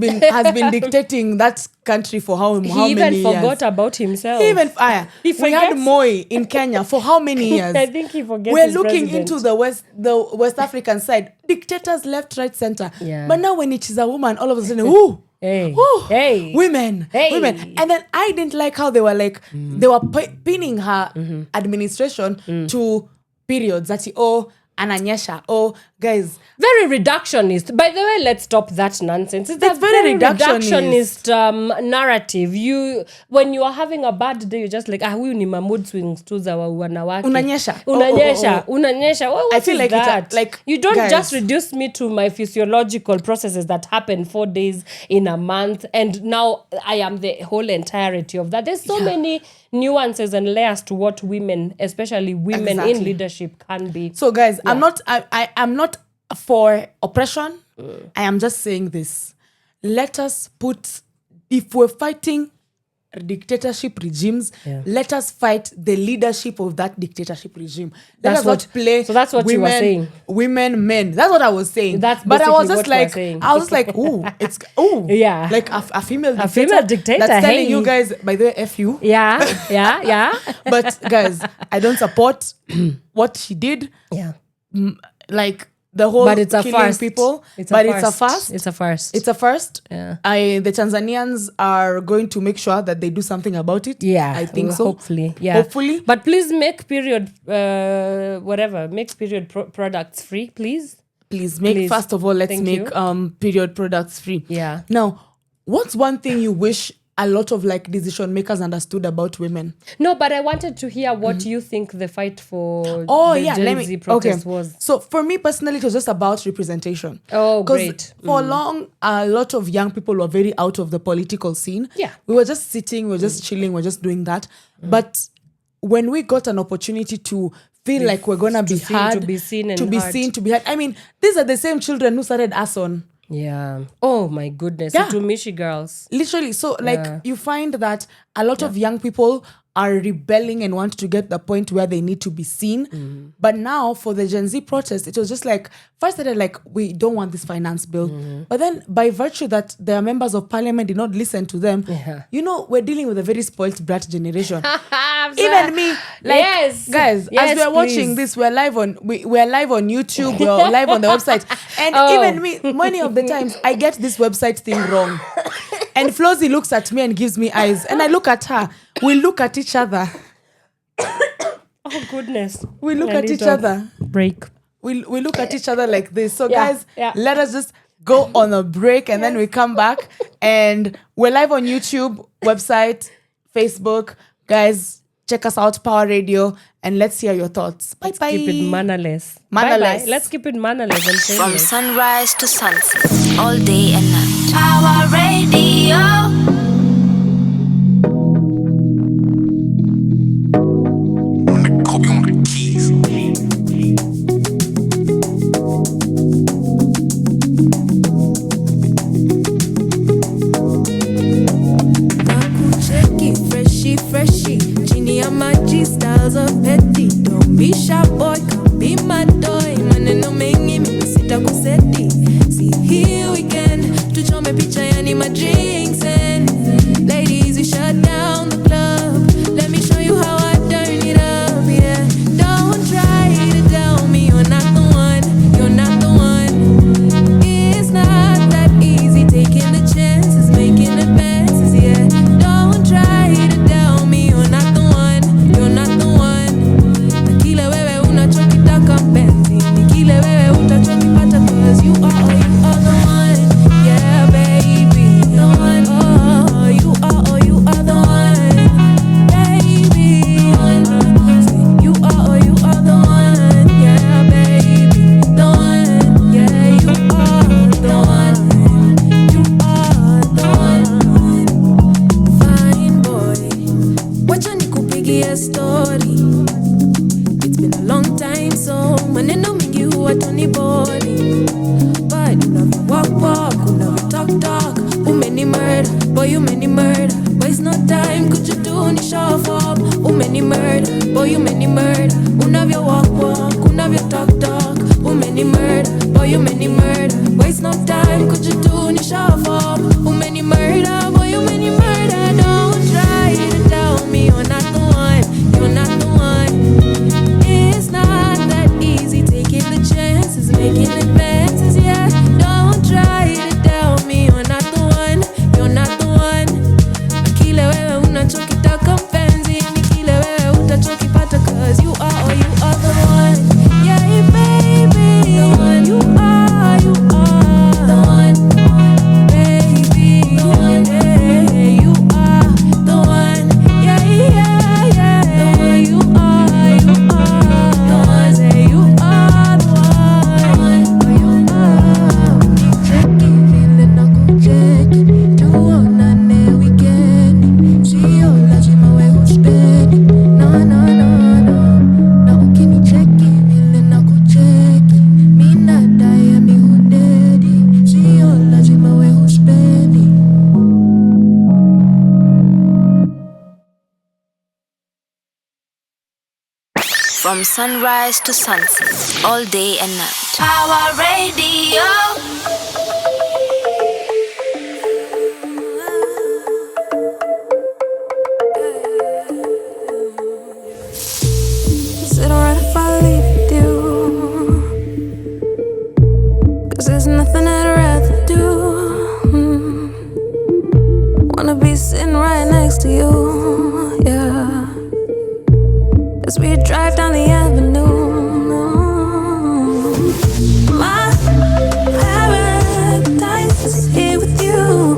E: been dictating that country for how many years?
D: He even forgot about himself.
E: He even
D: He
E: we had
D: forgets.
E: Moi in Kenya for how many years?
D: I think he forgets.
E: We're
D: his
E: looking
D: president.
E: into the West African side. Dictators left, right, center.
D: Yeah.
E: But now when it is a woman, all of a sudden, ooh,
D: Hey.
E: ooh,
D: Hey.
E: women,
D: Hey.
E: women. And then I didn't like how they were like, they were pinning her administration to periods. That ananyesha. Oh, guys.
D: Very reductionist. By the way, let's stop that nonsense. It's a
E: very
D: reductionist narrative. When you are having a bad day, you're just like, huyu ni mood swings tu za wanawake.
E: Unanyesha.
D: Unanyesha. What
E: I feel
D: is
E: like
D: that?
E: it's like,
D: you don't
E: guys.
D: just reduce me to my physiological processes that happen 4 days in a month, and now I am the whole entirety of that. There's so many nuances and layers to what women, especially women in leadership, can be.
E: So guys, I'm not for oppression. I am just saying this. Let us put, if we're fighting dictatorship regimes, let us fight the leadership of that dictatorship regime.
D: That's what play. So that's what
E: women,
D: you were saying.
E: Women, men. That's what I was saying.
D: That's
E: but I was
D: basically
E: just
D: what you were
E: like,
D: saying.
E: I was like, ooh,
D: Yeah.
E: like a female dictator.
D: A female dictator,
E: that's telling
D: hey.
E: you guys, by the way, F you.
D: Yeah.
E: But guys, I don't support what she did.
D: Yeah.
E: Like the whole
D: But it's a
E: killing
D: first.
E: people.
D: It's
E: But
D: a
E: it's a first.
D: It's a first.
E: It's a first.
D: Yeah.
E: The Tanzanians are going to make sure that they do something about it.
D: Yeah,
E: I think so.
D: Hopefully, yeah.
E: Hopefully.
D: But please make period, products free, please.
E: Please. First of all, let's
D: Thank
E: make
D: you.
E: period products free.
D: Yeah.
E: Now, what's one thing you wish a lot of like decision makers understood about women?
D: No, but I wanted to hear what you think the fight for Gen Z protest
E: okay.
D: was.
E: So for me personally, it was just about representation.
D: Oh, great.
E: Because for long, a lot of young people were very out of the political scene.
D: Yeah.
E: We were just sitting, we were just chilling, we were just doing that. But when we got an opportunity to feel like we're gonna be heard,
D: to be seen and
E: to be
D: heard.
E: seen, to be heard. I mean, these are the same children who started us on.
D: Yeah. Oh my goodness.
E: Yeah.
D: Utumishi girls.
E: Literally. So like you find that a lot of young people are rebelling and want to get the point where they need to be seen. But now for the Gen Z protest, it was just like, first started like, we don't want this finance bill. But then by virtue that their members of parliament did not listen to them, you know, we're dealing with a very spoiled brat generation. Even me, like,
D: Yes.
E: guys,
D: Yes,
E: as we're watching
D: please.
E: this, we're live on YouTube, we're live on the website. And even me, many of the times, I get this website thing wrong. And Flozzy looks at me and gives me eyes. And I look at her. We look at each other.
D: Oh goodness.
E: We look
D: I
E: at
D: need
E: each
D: a
E: other.
D: Break.
E: We look at each other like this. So
D: Yeah,
E: guys,
D: yeah.
E: let us just go on a break and then we come back. And we're live on YouTube, website, Facebook. Guys, check us out, Power Radio, and let's hear your thoughts. Bye-bye.
D: Keep it mannerless.
E: Mannerless.
D: Bye-bye. Let's keep it mannerless and
B: From
D: shameless.
B: sunrise to sunset, all day and night. Power Radio.
C: my G-styles of petty. Don't be shy boy, come be my toy. Maneno mengi mimi sitakuseti. See here weekend, tuchome picha yani my drinks and ladies we shut down the club. Let me show you how I turn it up, yeah. Don't try to tell me you're not the one, you're not the one. It's not that easy taking the chances, making advances, yeah. Don't try to tell me you're not the one, you're not the one. Nakile wewe unachokitaka mpenzi, nikile wewe utachokipata, cause you are the one, yeah baby, the one. Oh, you are the one, baby. You are the one, yeah baby, the one, yeah you are the one, you are the one. Fine boy, wacha nikupigie story. It's been a long time, so maneno mingi huwa tunibody. But unavyo walk, unavyo talk, umeni murder, boy umeni murder. Waste no time, could you do ni show up? Umeni murder, boy umeni murder. Unavyo walk, unavyo talk, umeni murder, boy umeni murder. Waste no time, could you do ni show up? Umeni murder, boy umeni murder. Don't try to tell me you're not the one, you're not the one. It's not that easy taking the chances, making advances, yeah. Don't try to tell me you're not the one, you're not the one. Kile wewe unachokitaka mpenzi, ni kile wewe utachokipata, cause you are the one, yeah baby, the one. You are the one, baby, the one, yeah, you are the one, yeah, the one. You are the one, say you are the one, you are. Checking, feeling check, tuonane weekend. Sio lazima wewe uspend, no. Na ukinicheki vile nakucheki, mimi nadai mi hudedi. Sio lazima wewe uspendi.
B: From sunrise to sunset, all day and night. Power Radio.
C: Is it alright if I leave with you? Cause there's nothing I'd rather do. Wanna be sitting right next to you, yeah. As we drive down the avenue, my paradise is here with you.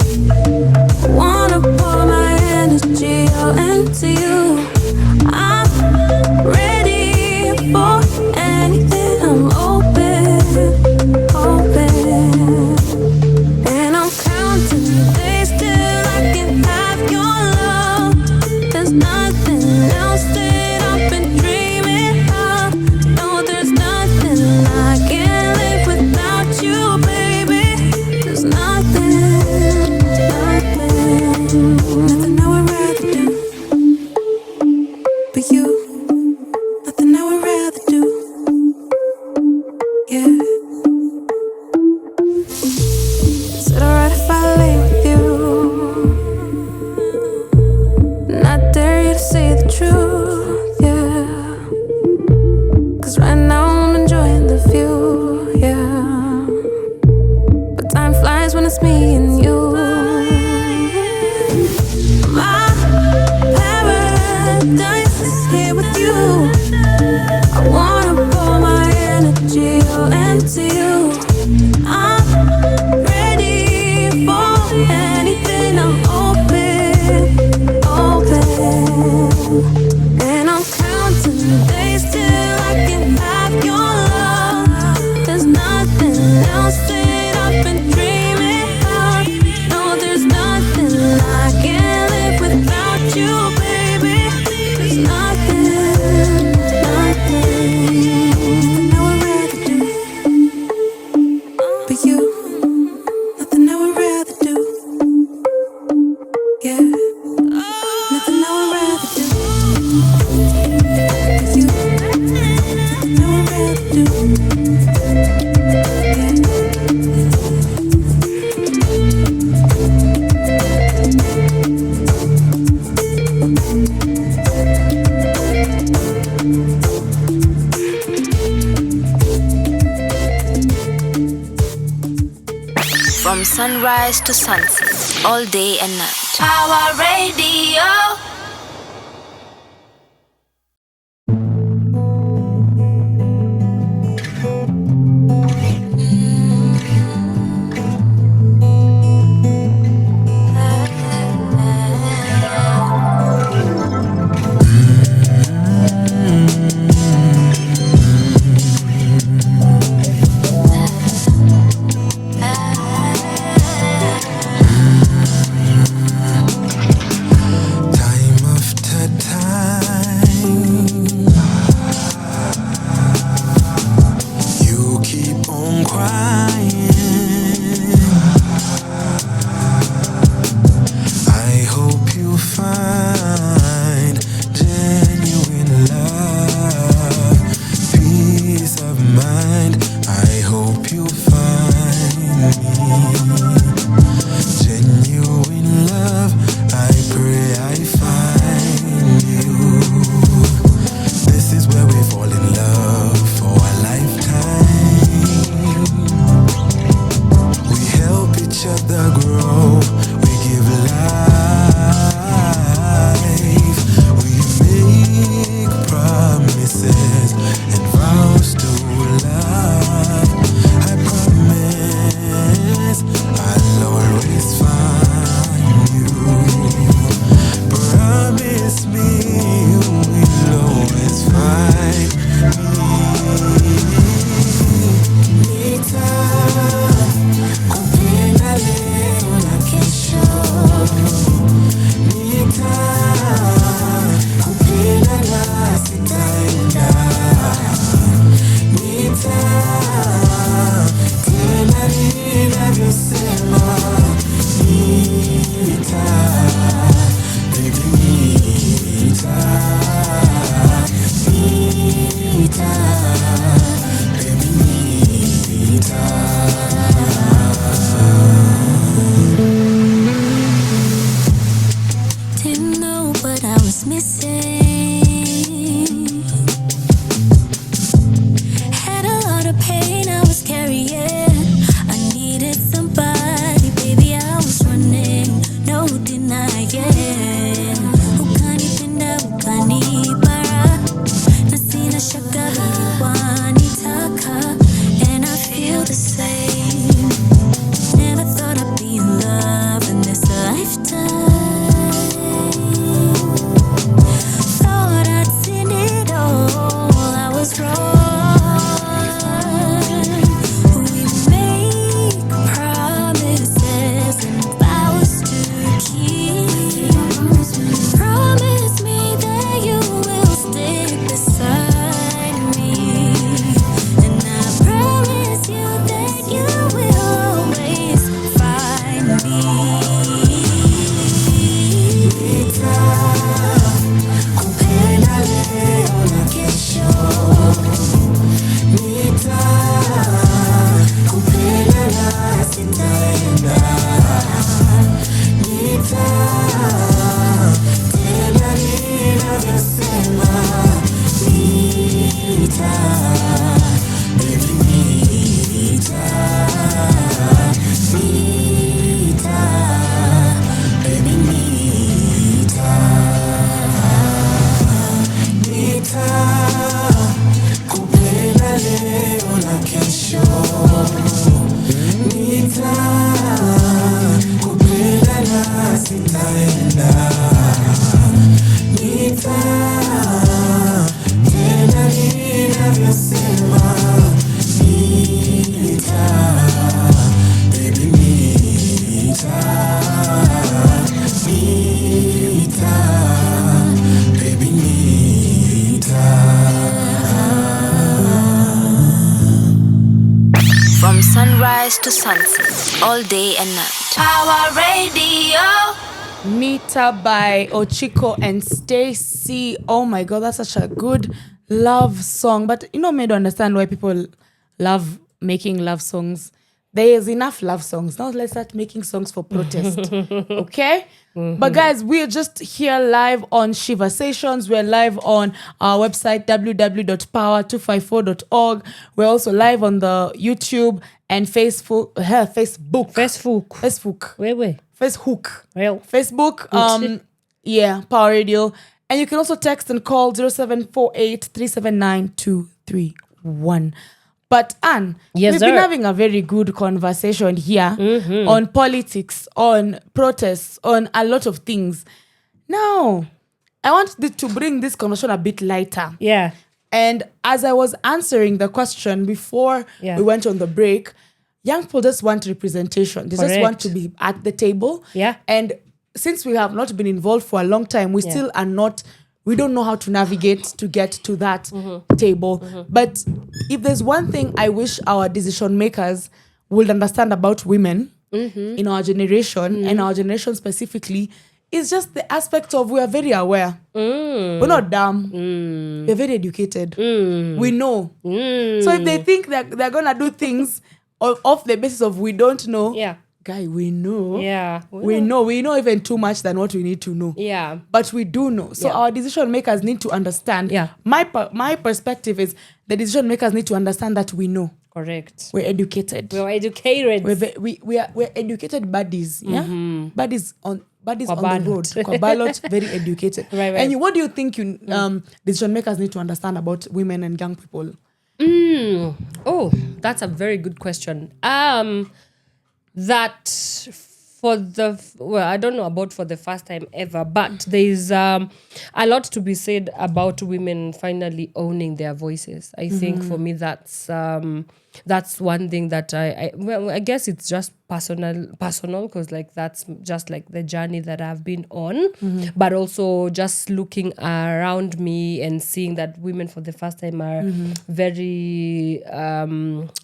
C: I wanna pour my energy all into you. I'm ready for anything. I'm open. And I'm counting the days till I can have your love. There's nothing else that I've been dreaming of. No, there's nothing I can't live without you, baby. There's nothing I would rather do for you. Nothing I would rather do, yeah. Is it alright if I lay with you? Not dare you to say the truth, yeah. Cause right now I'm enjoying the view, yeah. But time flies when it's me and you. My paradise is here with you. I wanna pour my energy all into you. I'm ready for anything. I'm open. And I'm counting the days till I can have your love. There's nothing else that I've been dreaming of. No, there's nothing I can't live without you, baby. There's nothing I would rather do for you. Nothing I would rather do, yeah. Nothing I would rather do.
B: From sunrise to sunset, all day and night. Power Radio. To sunset, all day and night. Power Radio.
E: Nita by Ochiko and Stacy. Oh my God, that's such a good love song. But you know, me to understand why people love making love songs. there is enough love songs. Now let's start making songs for protest. Okay? But guys, we're just here live on Sheversations. We're live on our website, www.power254.org. We're also live on the YouTube and Facebook.
D: Wait.
E: Facebook.
D: Well.
E: Facebook. Yeah, Power Radio. And you can also text and call 0748 379 231. But Anne, we've been having a very good conversation here on politics, on protests, on a lot of things. Now, I want to bring this conversation a bit lighter.
D: Yeah.
E: And as I was answering the question before we went on the break, young people just want representation. They just want to be at the table.
D: Yeah.
E: And since we have not been involved for a long time, we still are not... We don't know how to navigate to get to that table. But if there's one thing I wish our decision makers would understand about women in our generation, and our generation specifically, is just the aspect of we are very aware. We're not dumb. We're very educated. We know. So if they think that they're going to do things off the basis of we don't know, guy, we know.
D: Yeah.
E: We know even too much than what we need to know.
D: Yeah.
E: But we do know. So our decision makers need to understand.
D: Yeah.
E: My perspective is the decision makers need to understand that we know.
D: Correct.
E: We're educated.
D: We're educated.
E: We're educated buddies. Yeah. Buddies on
D: ballot.
E: the road. Kwa ballot, very educated.
D: Right.
E: And what do you think decision makers need to understand about women and young people?
D: Oh, that's a very good question. That for I don't know about for the first time ever, but there's a lot to be said about women finally owning their voices. I think for me that's one thing that I guess it's just personal because like that's just like the journey that I've been on, but also just looking around me and seeing that women for the first time are very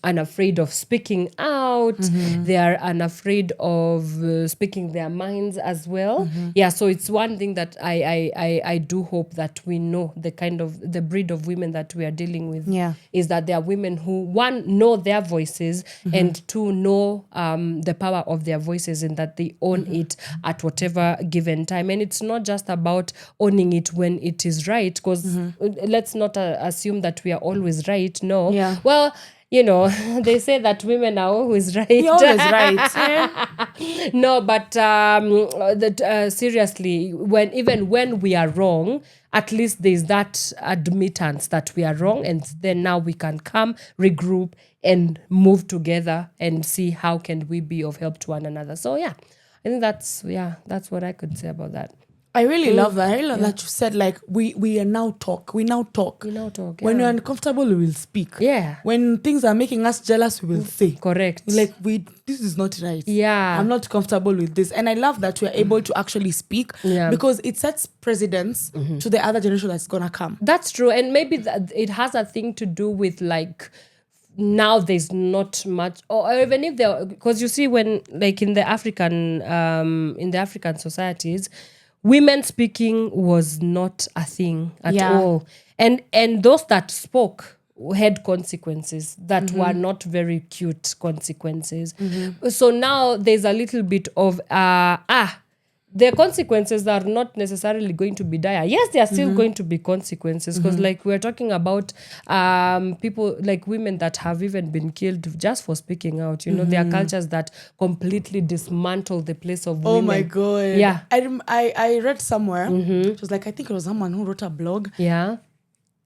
D: unafraid of speaking out. They are unafraid of speaking their minds as well. Yeah, so it's one thing that I do hope that we know the breed of women that we are dealing with. Is that there are women who, one, know their voices, and two, know the power of their voices, and that they own it at whatever given time. And it's not just about owning it when it is right, because let's not assume that we are always right. No.
E: Yeah.
D: Well, they say that women are always right.
E: You're always right.
D: No, but seriously, when we are wrong, at least there's that admittance that we are wrong, and then now we can come, regroup, and move together and see how can we be of help to one another. So I think that's what I could say about that.
E: I really love that. I really love that you said, like, we now talk. We now talk. When we're uncomfortable, we will speak.
D: Yeah.
E: When things are making us jealous, we will say.
D: Correct.
E: Like, this is not right.
D: Yeah.
E: I'm not comfortable with this. And I love that we're able to actually speak, because it sets precedence to the other generation that's going to come.
D: That's true. And maybe it has a thing to do with, like, now there's not much, or even if there, because you see when, like, in the African societies, women speaking was not a thing at all. And those that spoke had consequences that were not very cute consequences. So now there's a little bit of, the consequences are not necessarily going to be dire. Yes, there are still going to be consequences, because like we're talking about people, like women that have even been killed just for speaking out. There are cultures that completely dismantle the place of women.
E: Oh my God.
D: Yeah.
E: I read somewhere, it was like, I think it was someone who wrote a blog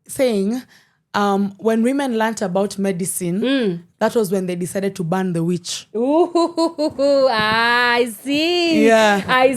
E: saying, when women learnt about medicine, that was when they decided to ban the witch.
D: Ooh, I see.
E: Yeah.
D: I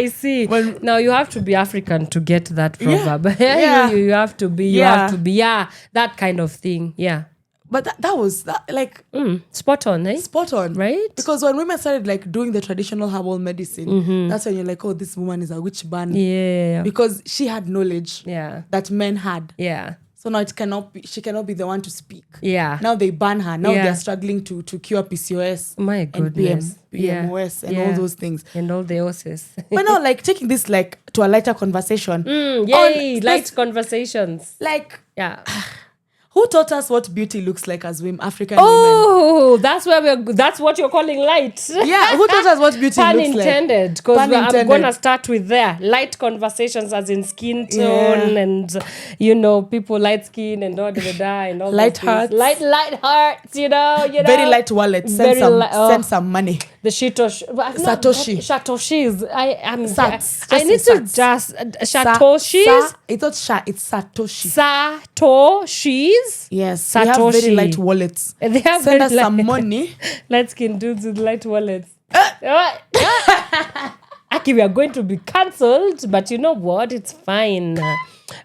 D: see. Now you have to be African to get that proverb.
E: Yeah.
D: You have to be. You have to be. Yeah, that kind of thing. Yeah.
E: But that was like
D: spot on, eh?
E: Spot on,
D: right?
E: Because when women started like doing the traditional herbal medicine, that's when you're like, oh, this woman is a witch ban.
D: Yeah.
E: Because she had knowledge. That men had.
D: Yeah.
E: So now she cannot be the one to speak.
D: Yeah.
E: Now they ban her. Now they're struggling to cure PCOS.
D: My goodness.
E: And PMOS and all those things.
D: And all the OSs.
E: But now, like, taking this like to a lighter conversation.
D: Yay, light conversations.
E: Like, Who taught us what beauty looks like as women, African women?
D: Oh, that's what you're calling light.
E: Yeah, who taught us what beauty
D: Pun
E: looks
D: intended,
E: like?
D: because I'm gonna start with there. Light conversations, as in skin tone, and people light skin and and all
E: light
D: those
E: hearts,
D: light hearts.
E: Very light wallets. Send some money.
D: The Satoshis. I need to just Satoshis.
E: It's not it's Satoshi.
D: Satoshis.
E: Yes,
D: Satoshi.
E: we have very light wallets.
D: They have
E: Send us some money.
D: Light skin dudes with light wallets. Aki, we are going to be cancelled, but you know what? It's fine.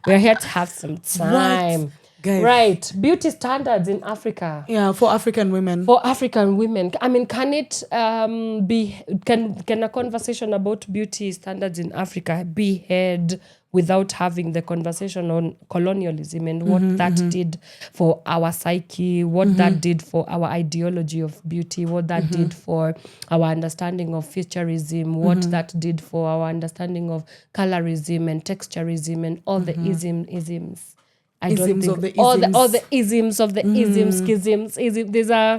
D: We're here to have some time.
E: Guys.
D: Right. Beauty standards in Africa.
E: Yeah, for African women.
D: I mean, can it can a conversation about beauty standards in Africa be had without having the conversation on colonialism and what that did for our psyche, what that did for our ideology of beauty, what that did for our understanding of featureism, what that did for our understanding of colorism and texturism and all the isms. I don't think all the isms of the isms, schisms. There's a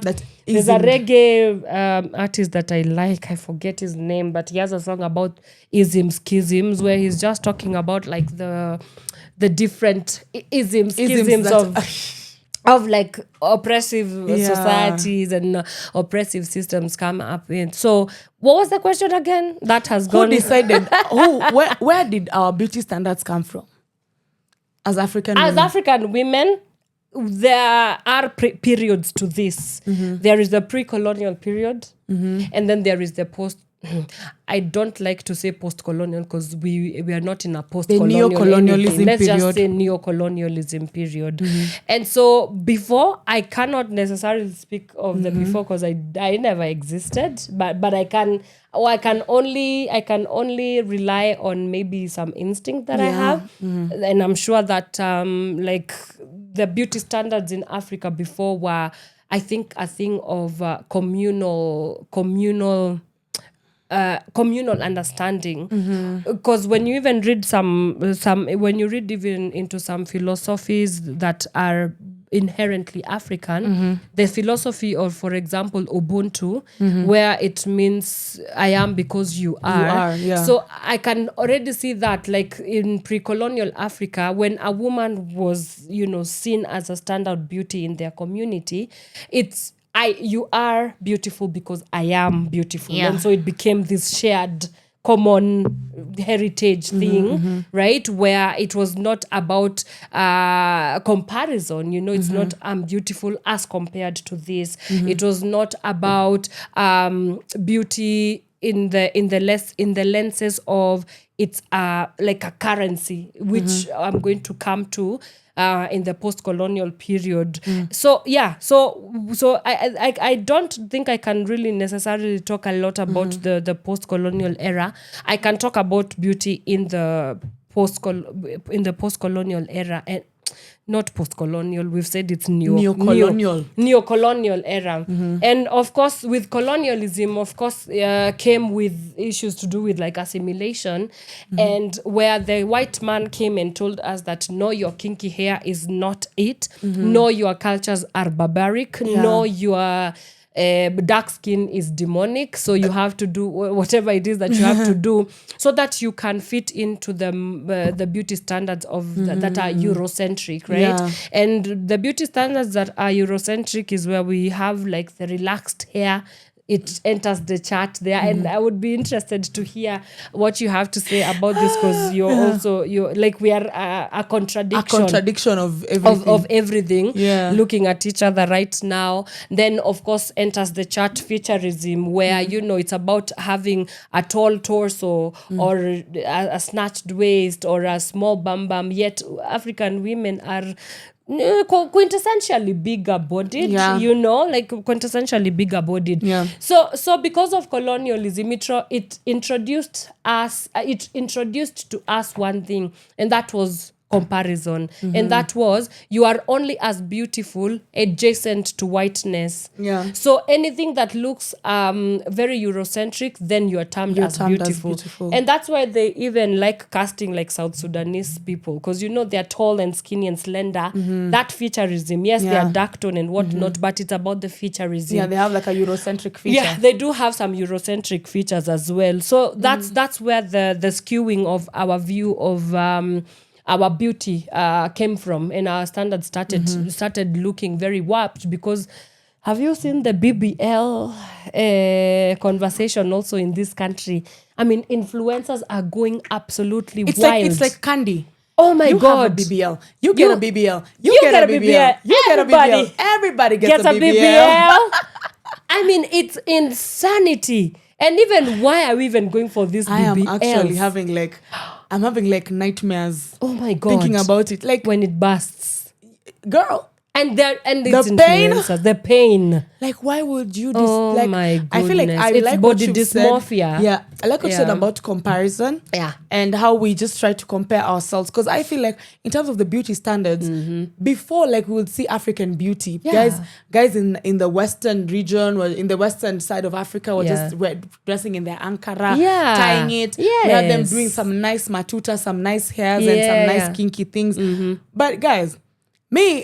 D: reggae artist that I like. I forget his name, but he has a song about isms, schisms, where he's just talking about like the different isms, schisms of like oppressive societies and oppressive systems come up in. So what was the question again? That has gone.
E: Who decided? Where did our beauty standards come from? As African
D: women, there are periods to this. There is the pre-colonial period, and then there is the post. I don't like to say post-colonial because we are not in a post-colonial
E: neo-colonialism
D: Let's
E: period.
D: just say neo-colonialism period. And so before, I cannot necessarily speak of the before because I never existed, but I can only rely on maybe some instinct that I have, and I'm sure that like the beauty standards in Africa before were, I think, a thing of communal understanding, because when you even read when you read even into some philosophies that are inherently African, the philosophy of, for example, Ubuntu, where it means I am because you are. So I can already see that, like in pre-colonial Africa, when a woman was, seen as a standout beauty in their community, it's you are beautiful because I am beautiful. And so it became this shared common heritage thing, right? Where it was not about comparison, it's not I'm beautiful as compared to this. It was not about beauty in the lenses of it's like a currency, which I'm going to come to in the post-colonial period. So I don't think I can really necessarily talk a lot about the post-colonial era. I can talk about beauty in the post-colonial era, and not post-colonial, we've said it's neocolonial era. And of course, with colonialism, came with issues to do with like assimilation, and where the white man came and told us that no, your kinky hair is not it, no, your cultures are barbaric, no, your dark skin is demonic, so you have to do whatever it is that you have to do so that you can fit into the beauty standards of that are Eurocentric, right? And the beauty standards that are Eurocentric is where we have like the relaxed hair. It enters the chart there, and I would be interested to hear what you have to say about this, because you're like we are a contradiction
E: of everything.
D: Looking at each other right now. Then of course enters the chart featureism, where it's about having a tall torso or a snatched waist or a small bum, yet African women are quintessentially bigger bodied, like quintessentially bigger bodied. So because of colonialism, it introduced to us one thing, and that was comparison. And that was, you are only as beautiful adjacent to whiteness.
E: Yeah.
D: So anything that looks very Eurocentric, then you're termed as beautiful. And that's why they even like casting like South Sudanese people, because they're tall and skinny and slender. That featureism, yes, they are dark tone and whatnot, but it's about the featureism.
E: Yeah, they have like a Eurocentric feature.
D: Yeah, they do have some Eurocentric features as well. So that's where the skewing of our view of our beauty came from, and our standards started looking very warped. Because have you seen the BBL conversation also in this country? I mean, influencers are going absolutely wild.
E: It's like candy.
D: Oh my God.
E: You have a BBL. You get a BBL. You get a BBL. You get a BBL. Everybody gets a BBL.
D: I mean, it's insanity. And even why are we even going for this BBL?
E: I am actually having like nightmares.
D: Oh my God.
E: Thinking about it. Like
D: when it bursts.
E: Girl.
D: And
E: the pain.
D: The pain.
E: Like, why would you
D: Oh my goodness.
E: I feel like
D: it's
E: like
D: body
E: what
D: dysmorphia.
E: Said. Yeah. I like what you said about comparison.
D: Yeah.
E: And how we just try to compare ourselves. Because I feel like in terms of the beauty standards, before, like, we would see African beauty.
D: Yeah.
E: Guys in the western region or in the western side of Africa were just dressing in their Ankara, tying it.
D: Yes.
E: We had them doing some nice matuta, some nice hairs and some nice kinky things. But guys,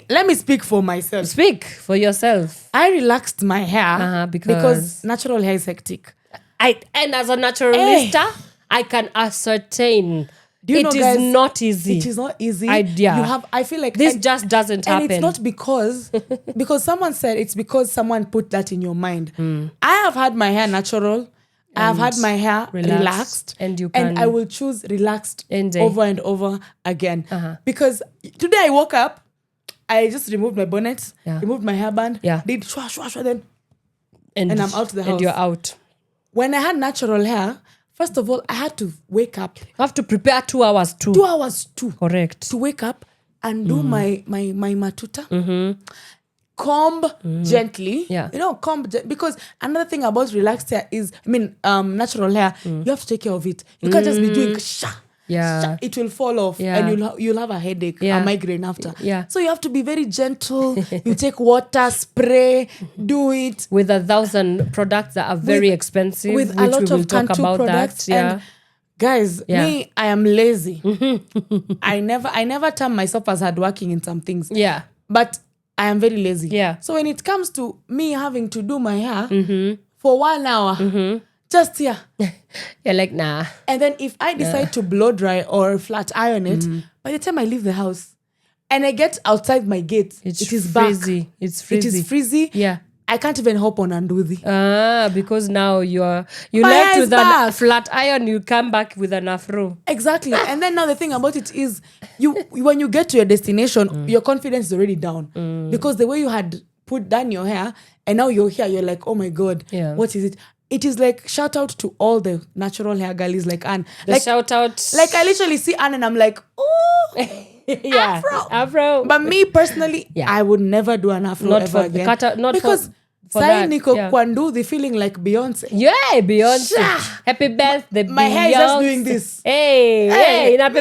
E: let me speak for myself.
D: Speak for yourself.
E: I relaxed my hair because natural hair is hectic.
D: And as a naturalista, I can ascertain it is
E: guys,
D: not easy.
E: It is not easy. I feel like
D: this just doesn't happen.
E: And it's not because someone said it's because someone put that in your mind. I have had my hair natural. I have had my hair relaxed,
D: and
E: I will choose relaxed over and over again. Because today I woke up, I just removed my bonnet, removed my hairband, did shwa, then and I'm out the house.
D: And you're out.
E: When I had natural hair, first of all, I had to wake up.
D: You have to prepare 2 hours too.
E: 2 hours too.
D: Correct.
E: To wake up and do my matuta. Comb gently.
D: Yeah.
E: Because another thing about relaxed hair is, natural hair, you have to take care of it. You can't just be doing it will fall off and you'll have a headache, a migraine after.
D: Yeah.
E: So you have to be very gentle. You take water, spray, do it.
D: With 1,000 products that are very expensive.
E: With a lot of Cantu products. And guys, me, I am lazy. I never term myself as hardworking in some things.
D: Yeah.
E: But I am very lazy.
D: Yeah.
E: So when it comes to me having to do my hair for 1 hour, just here.
D: You're like, nah.
E: And then if I decide to blow dry or flat iron it, by the time I leave the house and I get outside my gate, it is
D: frizzy.
E: back.
D: It's frizzy.
E: It is frizzy.
D: Yeah.
E: I can't even hop on Anduthi.
D: Because now you
E: My
D: left
E: hair
D: with a flat iron, you come back with an afro.
E: Exactly. And then now the thing about it is, when you get to your destination, your confidence is already down. Because the way you had put down your hair, and now you're here, you're like, oh my God, what is it? It is like, shout out to all the natural hair girlies like Anne.
D: Shout out.
E: Like I literally see Anne and I'm like, oh, afro. But me personally, I would never do an afro ever again. Because Niko Kwanduthi feeling like Beyonce.
D: Yeah, Beyonce. Happy birthday, Beyonce.
E: My hair is just doing this.
D: Hey, in a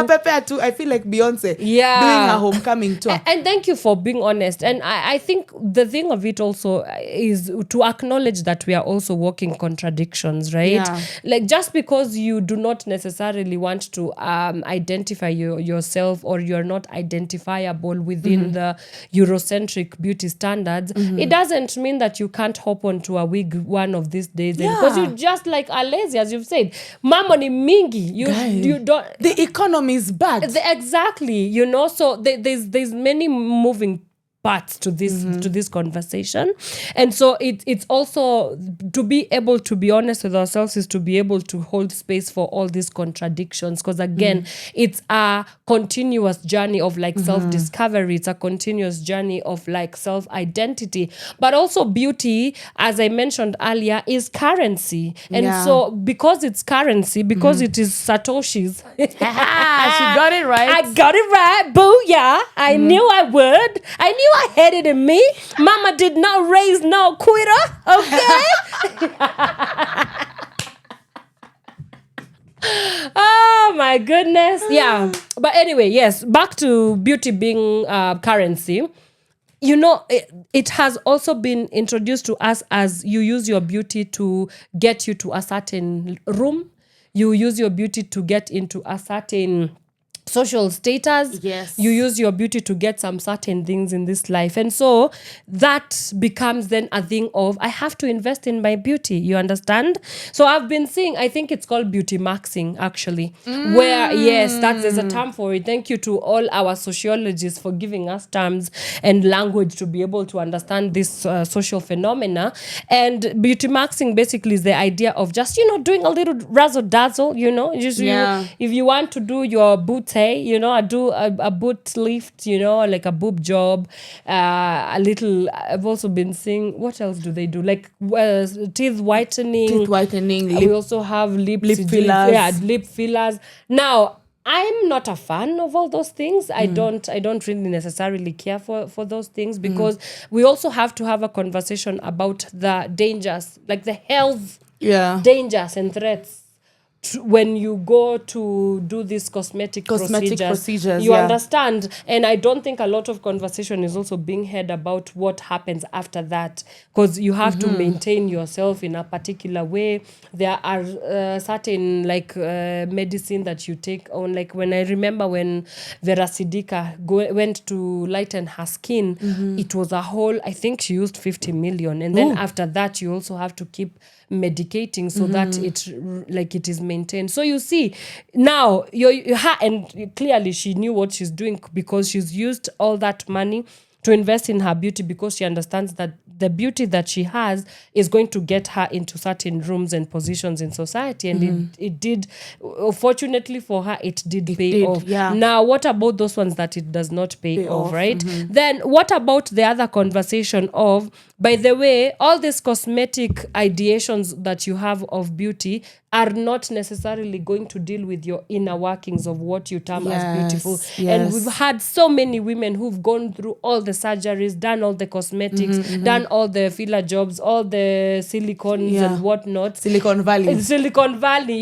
D: prepare
E: too. I feel like Beyonce doing her homecoming tour.
D: And thank you for being honest. And I think the thing of it also is to acknowledge that we are also walking contradictions, right?
E: Yeah.
D: Like just because you do not necessarily want to identify yourself, or you're not identifiable within the Eurocentric beauty standards, it doesn't mean that you can't hop onto a wig one of these days, because you just like are lazy, as you've said. Mama ni mingi, you don't.
E: The economy is bad.
D: Exactly, so there's many moving parts to this conversation. And so it's also to be able to be honest with ourselves, is to be able to hold space for all these contradictions, because again, it's a continuous journey of like self-discovery. It's a continuous journey of like self-identity, but also beauty, as I mentioned earlier, is currency. And so because it's currency, because it is Satoshi's,
E: she got it right.
D: I got it right. Booyah. I knew I would. I knew I had it in me. Mama did not raise no quitter. Okay? Oh my goodness. Yeah. But anyway, yes, back to beauty being currency. You know, it has also been introduced to us as you use your beauty to get you to a certain room. You use your beauty to get into a certain social status.
E: Yes.
D: You use your beauty to get some certain things in this life. And so that becomes then a thing of, I have to invest in my beauty. You understand? So I've been seeing, I think it's called beauty maxing, actually. Where, yes, there's a term for it. Thank you to all our sociologists for giving us terms and language to be able to understand this social phenomena. And beauty maxing basically is the idea of just, doing a little razzle dazzle, if you want to do your boots, I do a boot lift, like a boob job, I've also been seeing, what else do they do? Like teeth whitening. We also have lip fillers. Lip fillers. Now, I'm not a fan of all those things. I don't really necessarily care for those things, because we also have to have a conversation about the dangers, like the health dangers and threats when you go to do these cosmetic procedures. You understand? And I don't think a lot of conversation is also being had about what happens after that, because you have to maintain yourself in a particular way. There are certain medicine that you take on, like when I remember when Vera Sidika went to lighten her skin, it was a whole, I think she used 50 million, and then after that you also have to keep medicating so that it is maintained. So you see, now and clearly she knew what she's doing, because she's used all that money to invest in her beauty, because she understands that the beauty that she has is going to get her into certain rooms and positions in society. And it did, fortunately for her, it did pay off.
E: Yeah.
D: Now, what about those ones that it does not pay off, right? Then what about the other conversation of, by the way, all these cosmetic ideations that you have of beauty are not necessarily going to deal with your inner workings of what you term as beautiful. And we've had so many women who've gone through all the surgeries, done all the cosmetics, done all the filler jobs, all the silicones and whatnot.
E: Silicon Valley.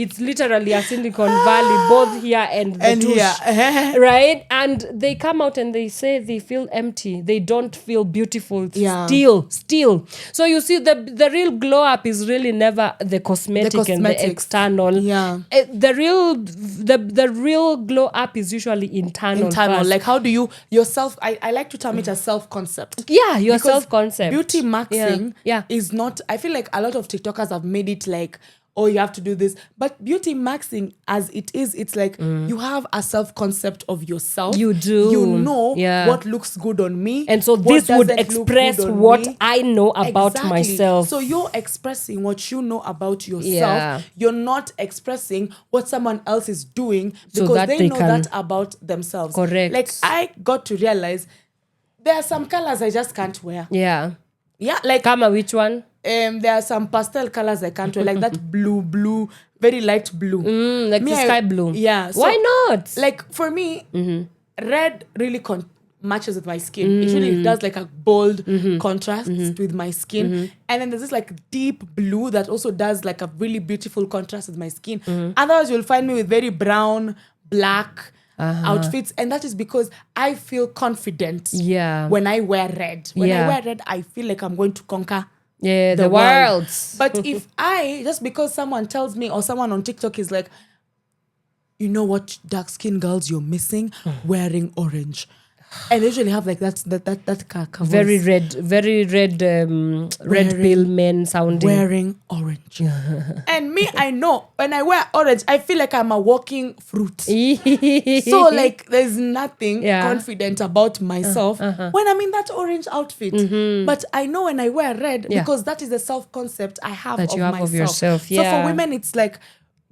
D: It's literally a Silicon Valley, both here and the douche, right? And they come out and they say they feel empty. They don't feel beautiful still. So you see, the real glow up is really never the cosmetic and the external. The real glow up is usually internal first.
E: Like, how do you yourself? I like to term it as self-concept.
D: Your self-concept.
E: Beauty maxing is not. I feel like a lot of TikTokers have made it like, oh, you have to do this. But beauty maxing, as it is, it's like you have a self-concept of yourself.
D: You do.
E: You know what looks good on me.
D: And so this would express what I know about myself.
E: So you're expressing what you know about yourself. You're not expressing what someone else is doing, because they know that about themselves.
D: Correct.
E: Like, I got to realize there are some colors I just can't wear.
D: Yeah,
E: like...
D: Kama, which one?
E: There are some pastel colors I can't wear, like that blue, very light blue.
D: Like the sky blue.
E: Yeah. So,
D: why not?
E: Like, for me, red really matches with my skin. It really does like a bold contrast with my skin. And then there's this like deep blue that also does like a really beautiful contrast with my skin. Otherwise, you'll find me with very brown, black outfits, and that is because I feel confident when I wear red. When I wear red, I feel like I'm going to conquer the world. But if just because someone tells me, or someone on TikTok is like, you know what, dark skin girls, you're missing wearing orange. And they usually have like that car
D: very red pill men sounding,
E: wearing orange. And me, I know when I wear orange, I feel like I'm a walking fruit. So like there's nothing confident about myself when I'm in that orange outfit. But I know when I wear red, because that is the self-concept I have
D: that
E: of
D: you have
E: myself.
D: of yourself.
E: So for women, it's like,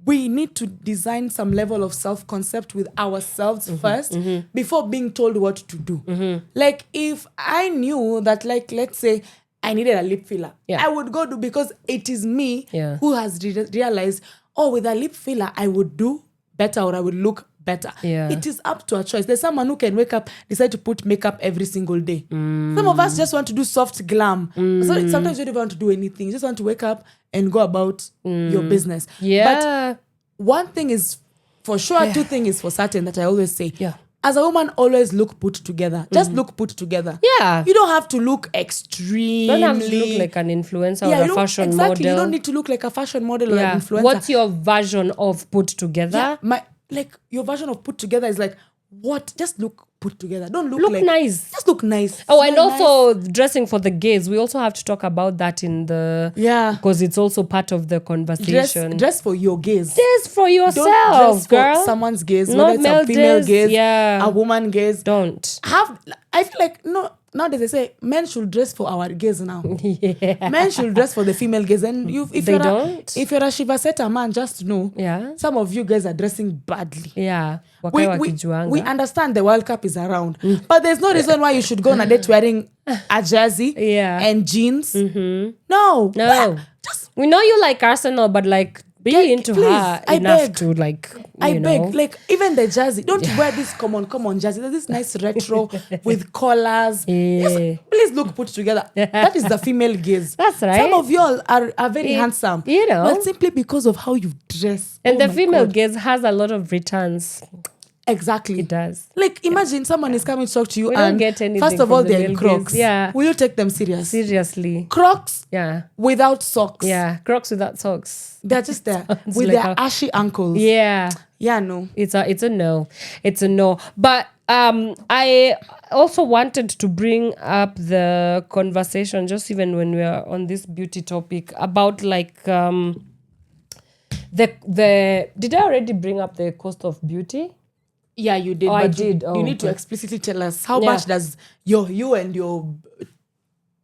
E: we need to design some level of self-concept with ourselves first before being told what to do. Like, if I knew that, like, let's say I needed a lip filler, I would go do, because it is me who has realized, oh, with a lip filler, I would do better, or I would look better. It is up to a choice. There's someone who can wake up, decide to put makeup every single day. Some of us just want to do soft glam. So sometimes you don't want to do anything. You just want to wake up and go about your business.
D: But
E: one thing is for sure, two things is for certain that I always say.
D: Yeah.
E: As a woman, always look put together. Just look put together.
D: Yeah.
E: You don't have to look extremely.
D: Don't have to look like an influencer or a fashion
E: exactly.
D: model.
E: You don't need to look like a fashion model or an influencer.
D: What's your version of put together?
E: Your version of put together is like, what? Just look put together. Don't look like
D: nice.
E: Just look nice.
D: Oh, and
E: Smell
D: also dressing for the gays. We also have to talk about that in the because it's also part of the conversation.
E: Dress for your gaze.
D: Dress for yourself,
E: Don't dress
D: girl.
E: for someone's gaze,
D: Not
E: whether it's a female gaze,
D: yeah.
E: a woman gaze.
D: Don't.
E: I feel like nowadays they say men should dress for our gaze now.
D: Yeah.
E: Men should dress for the female gaze. And if you're a Sheversations man, just know some of you guys are dressing badly.
D: Yeah.
E: We understand the World Cup is around, but there's no reason why you should go on a date wearing a jersey and jeans. No.
D: We know you like Arsenal, but like be into her enough to like
E: I beg, like even the jersey. Don't wear this common jersey. There's this nice retro with collars. Yes, please look put together. That is the female gaze.
D: That's right.
E: Some of y'all are very handsome, but simply because of how you dress.
D: And the female gaze has a lot of returns.
E: Exactly.
D: It does.
E: Like imagine someone is coming to talk to you
D: don't get anything
E: first of all they're in Crocs.
D: Gaze. Yeah.
E: Will you take them
D: seriously?
E: Crocs?
D: Yeah.
E: Without socks.
D: Yeah. Crocs without socks.
E: They're just there with their ashy ankles.
D: Yeah.
E: Yeah, no.
D: It's a no. It's a no. But I also wanted to bring up the conversation, just even when we are on this beauty topic, about like the did I already bring up the cost of beauty?
E: Yeah, you did.
D: I did.
E: You need to explicitly tell us how much does you and your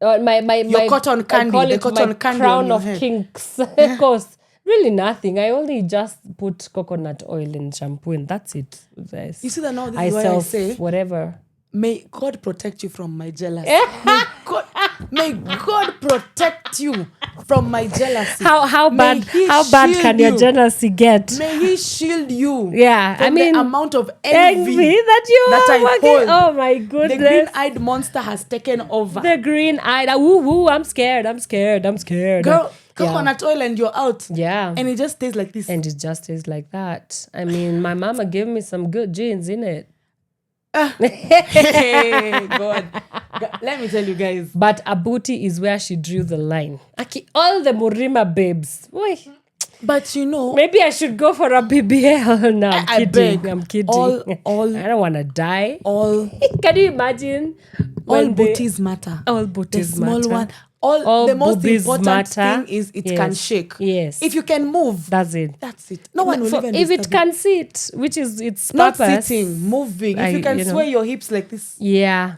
D: my
E: cotton candy, the cotton candy
D: crown
E: on your
D: of
E: head.
D: kinks cost really nothing. I only just put coconut oil and shampoo and that's it.
E: You see that now? This is why I say
D: whatever.
E: May God protect you from my jealousy. May God protect you from my jealousy.
D: How bad can your jealousy get?
E: May He shield you.
D: Yeah,
E: from the amount of envy
D: that
E: I hold.
D: Oh my goodness!
E: The green-eyed monster has taken over.
D: The green-eyed. Woo! I'm scared.
E: Girl, coconut oil and you're out.
D: Yeah,
E: and it just stays like this.
D: And it just stays like that. I mean, my mama gave me some good genes in it.
E: Hey, God. Let me tell you guys.
D: But a booty is where she drew the line. All the Murima babes. Boy.
E: But
D: maybe I should go for a BBL. No, I'm kidding.
E: All
D: I don't want to die.
E: Can
D: you imagine?
E: All booties matter.
D: All booties matter.
E: The small one. All the most important
D: matter.
E: thing is it can shake.
D: Yes.
E: If you can move,
D: that's it.
E: No one will even
D: if it can sit, which is its
E: not
D: purpose.
E: Sitting, moving. If you can sway your hips like this.
D: Yeah.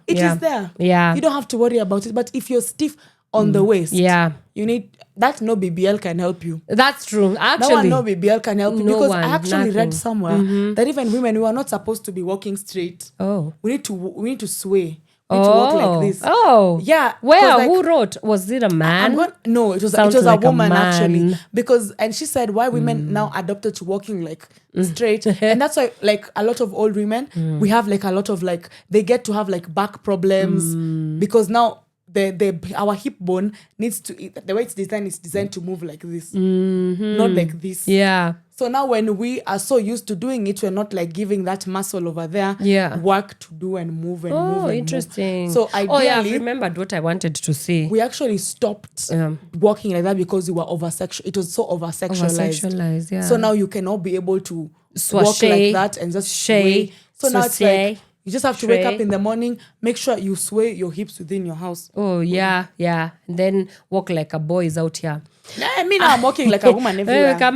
E: It is there.
D: Yeah.
E: You don't have to worry about it. But if you're stiff on the waist, you need that. No BBL can help you.
D: That's true. Actually,
E: no BBL can help you because I actually read somewhere that even women who are not supposed to be walking straight, we need to sway. To walk like this.
D: Oh.
E: Yeah.
D: Well, who wrote? Was it a man?
E: No, it was a woman actually. And she said why women now adopted to walking like straight. And that's why like a lot of old women, we have like a lot of like, they get to have like back problems because now our hip bone needs to, the way it's designed to move like this. Not like this.
D: Yeah.
E: So now when we are so used to doing it, we're not like giving that muscle over there work to do and move and move. Oh,
D: interesting.
E: So ideally,
D: I've remembered what I wanted to say.
E: We actually stopped walking like that because we were it was so over-sexualized.
D: Yeah.
E: So now you cannot be able to walk like that and just sway. So now it's like you just have to wake up in the morning, make sure you sway your hips within your house.
D: Oh, yeah. And then walk like a boy is out here.
E: I mean, I'm walking like a woman everywhere.
D: I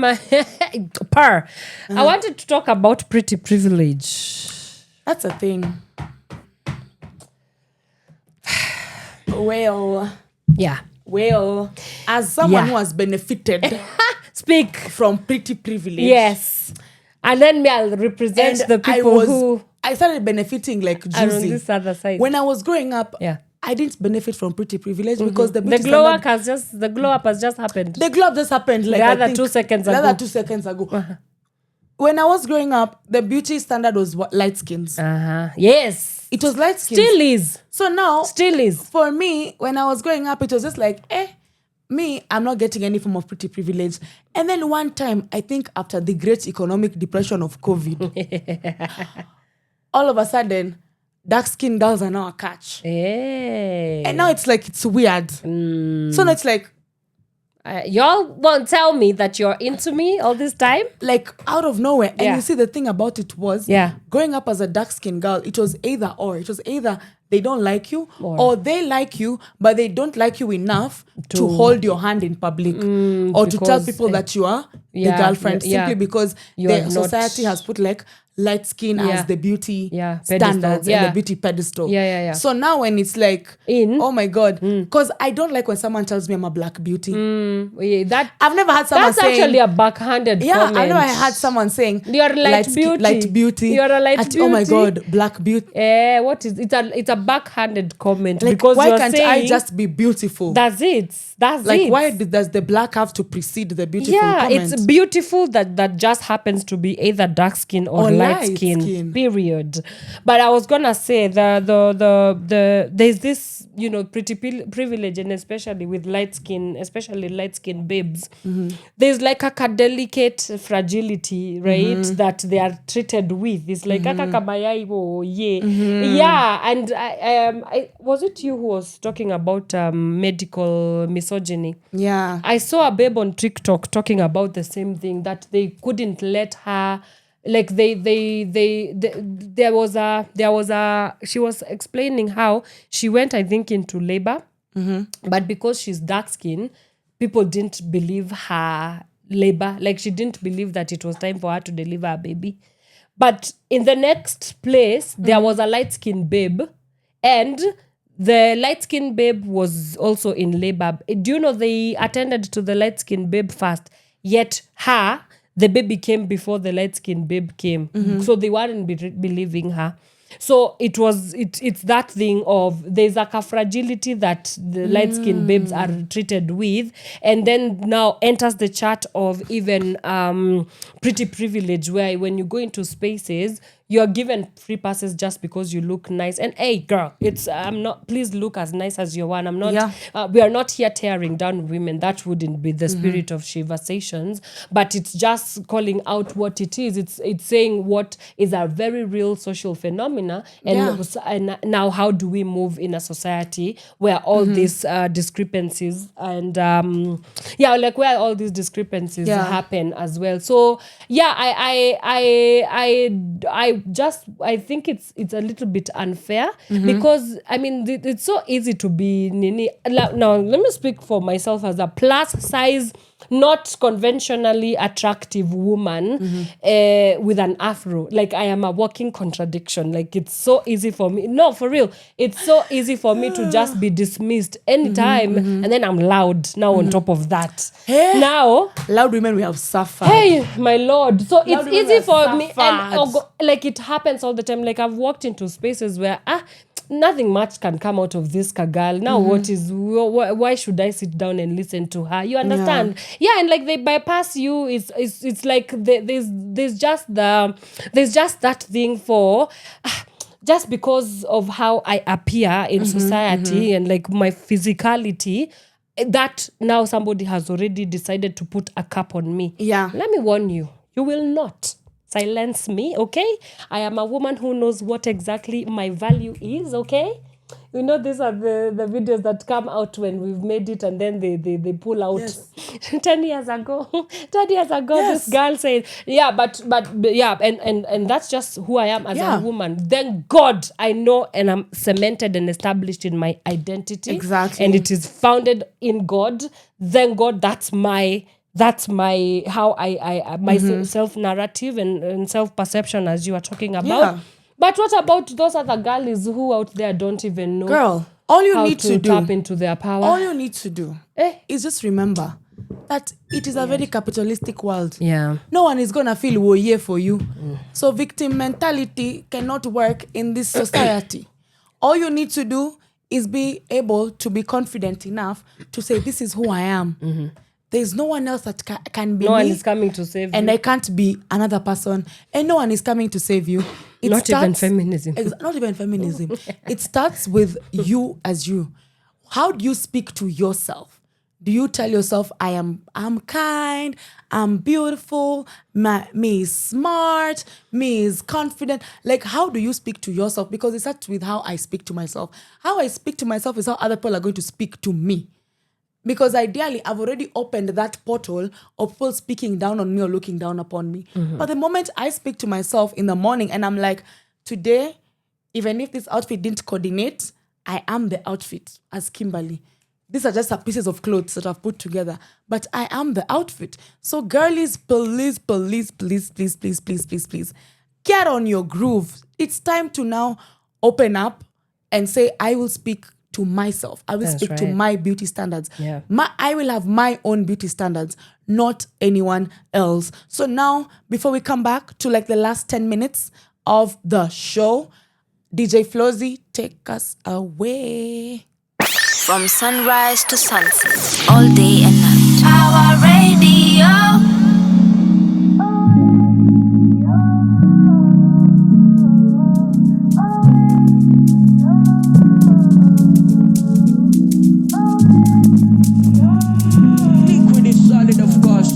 D: wanted to talk about pretty privilege.
E: That's a thing. Well, as someone who has benefited
D: speak
E: from pretty privilege.
D: Yes. And then I'll represent the people
E: I started benefiting like juicy.
D: On this other side.
E: When I was growing up, I didn't benefit from pretty privilege because the
D: glow up has just happened.
E: The glow up just happened like
D: the other 2 seconds ago.
E: The other 2 seconds ago. When I was growing up, the beauty standard was light skins.
D: Yes.
E: It was light skins.
D: Still is.
E: So now
D: still is.
E: For me, when I was growing up, it was just like, me, I'm not getting any form of pretty privilege. And then one time, I think after the great economic depression of COVID, all of a sudden, dark-skinned girls are now a catch.
D: Hey.
E: And now it's like, it's weird. So now it's like,
D: y'all won't tell me that you're into me all this time?
E: like out of nowhere. And
D: Yeah.
E: you see, the thing about it was, growing up as a dark-skinned girl, it was either or. It was either they don't like you or they like you, but they don't like you enough to hold your hand in public or to tell people that you are the girlfriend simply because the society has put like light skin as the beauty standards and the beauty pedestal. So now when it's like, oh my God, because I don't like when someone tells me I'm a black beauty.
D: That
E: I've never had someone
D: that's
E: saying...
D: actually a backhanded comment.
E: I never had someone saying...
D: You're light beauty.
E: Light beauty.
D: You're a light beauty.
E: Oh my God, black beauty.
D: What is... It's a backhanded comment.
E: Like,
D: because
E: why
D: you're
E: can't
D: saying,
E: I just be beautiful?
D: That's it. That's
E: like,
D: it.
E: why does the black have to precede the beautiful comment?
D: It's beautiful that just happens to be either dark skin or light skin. Period. But I was gonna say there's this, you know, pretty privilege, and especially with light skin babes, there's like a delicate fragility, right? That they are treated with. It's like and I was it you who was talking about medical misogyny?
E: Yeah,
D: I saw a babe on TikTok talking about the same thing, that they couldn't let her, like there was a she was explaining how she went, I think, into labor, but because she's dark skinned, people didn't believe her labor. Like, she didn't believe that it was time for her to deliver a baby. But in the next place, there was a light skinned babe, and the light-skinned babe was also in labor. Do you know they attended to the light-skinned babe first? Yet the baby came before the light-skinned babe came. So they weren't believing her. So it's that thing of there's like a fragility that the light-skinned babes are treated with, and then now enters the chat of even pretty privilege, where when you go into spaces, you're given free passes just because you look nice. And hey, girl, please look as nice as you want. I'm not, we are not here tearing down women. That wouldn't be the spirit of Sheversations, but it's just calling out what it is. It's saying what is a very real social phenomena. And now how do we move in a society where all these discrepancies and, like where all these discrepancies happen as well. So I think it's a little bit unfair because I mean it's so easy to be nini. Now let me speak for myself as a plus size, not conventionally attractive woman with an afro. Like, I am a walking contradiction. Like, it's so easy for me. No, for real. It's so easy for me to just be dismissed anytime. And then I'm loud now on top of that.
E: Hey,
D: now,
E: loud women, we have suffered.
D: Hey, my Lord. So
E: loud
D: it's easy for me.
E: Suffered.
D: And like, it happens all the time. Like, I've walked into spaces where, nothing much can come out of this kagal. Now why should I sit down and listen to her? You understand? Yeah, and like they bypass you. It's like there's just that thing for just because of how I appear in society and like my physicality, that now somebody has already decided to put a cap on me.
E: Yeah.
D: Let me warn you, you will not silence me, okay? I am a woman who knows what exactly my value is, okay? You know, these are the videos that come out when we've made it and then they pull out.
E: Yes.
D: 10 years ago, this girl said, and that's just who I am as a woman. Thank God I know and I'm cemented and established in my identity.
E: Exactly.
D: And it is founded in God. Thank God that's my how I my self-narrative and self-perception, as you are talking about.
E: Yeah.
D: But what about those other girls who out there don't even know?
E: Girl, all you need to do,
D: tap into their power.
E: all you need to do is just remember that it is a very capitalistic world.
D: Yeah.
E: No one is going to feel woye for you. So victim mentality cannot work in this society. All you need to do is be able to be confident enough to say, this is who I am. There's no one else that can be
D: No
E: me.
D: one is coming to save you.
E: And I can't be another person. And no one is coming to save you.
D: Not even feminism.
E: Not even feminism. It starts with you as you. How do you speak to yourself? Do you tell yourself, I'm kind, I'm beautiful, me is smart, me is confident? Like, how do you speak to yourself? Because it starts with how I speak to myself. How I speak to myself is how other people are going to speak to me. Because ideally, I've already opened that portal of people speaking down on me or looking down upon me. But the moment I speak to myself in the morning and I'm like, today, even if this outfit didn't coordinate, I am the outfit as Kimberly. These are just some pieces of clothes that I've put together, but I am the outfit. So girlies, please, get on your groove. It's time to now open up and say, I will speak to myself. I will speak to my beauty standards.
D: Yeah.
E: I will have my own beauty standards, not anyone else. So now, before we come back to like the last 10 minutes of the show, DJ Flozzy, take us away.
B: From sunrise to sunset, all day and night. Our radio.
F: Liquid is solid, of course.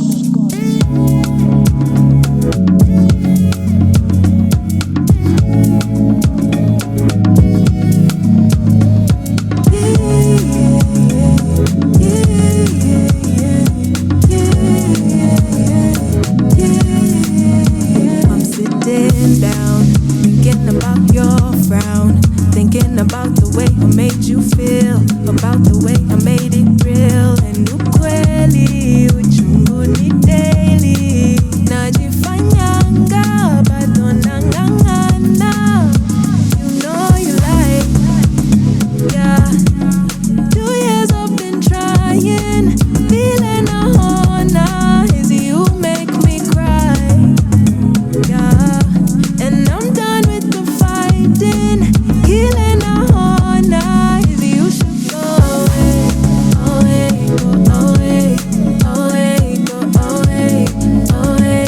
C: I'm sitting down, thinking about your frown, thinking about the way I made you feel, about the way I made it real. And ukweli uchunguni daily, najifanyanga bado nangangana. You know you like, yeah. 2 years I've been trying, feeling a honor is you make me cry, yeah. And I'm done with the fighting, healing a honor is you should go away, go away, away, go away, away,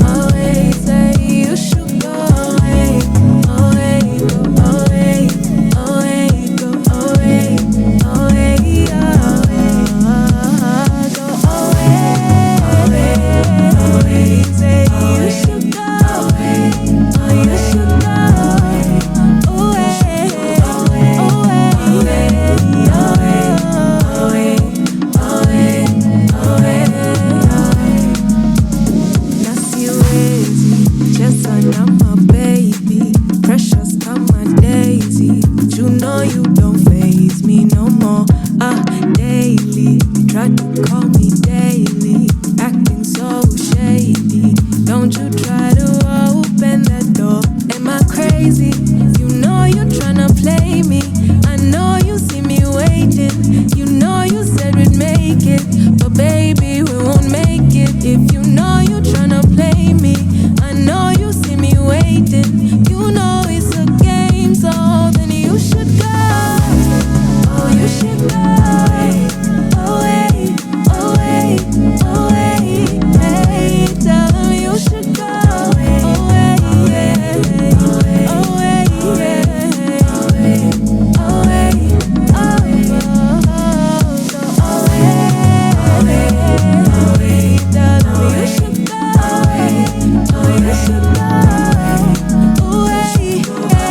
C: away. Say you should go away, away, go away, away, go away, away, away. Go away, away. Say you should go away, oh you should go away, away, away, away. Nasiwezi cheza na my baby, precious kama daisy, but you know you don't faze me no more. Daily you try to call me daily, acting so shady. Don't you try to open that door. Am I crazy? You know you're tryna play me. I know you see me waiting. You know you said we'd make it, but baby we won't make it. If you know you're tryna play me, I know you see me waiting. You know it's a game, so then you should go. Oh, you should go away, away, away. Hey, tell them you should go away, away, away, away, away, away. Tell them you should go away, oh you should go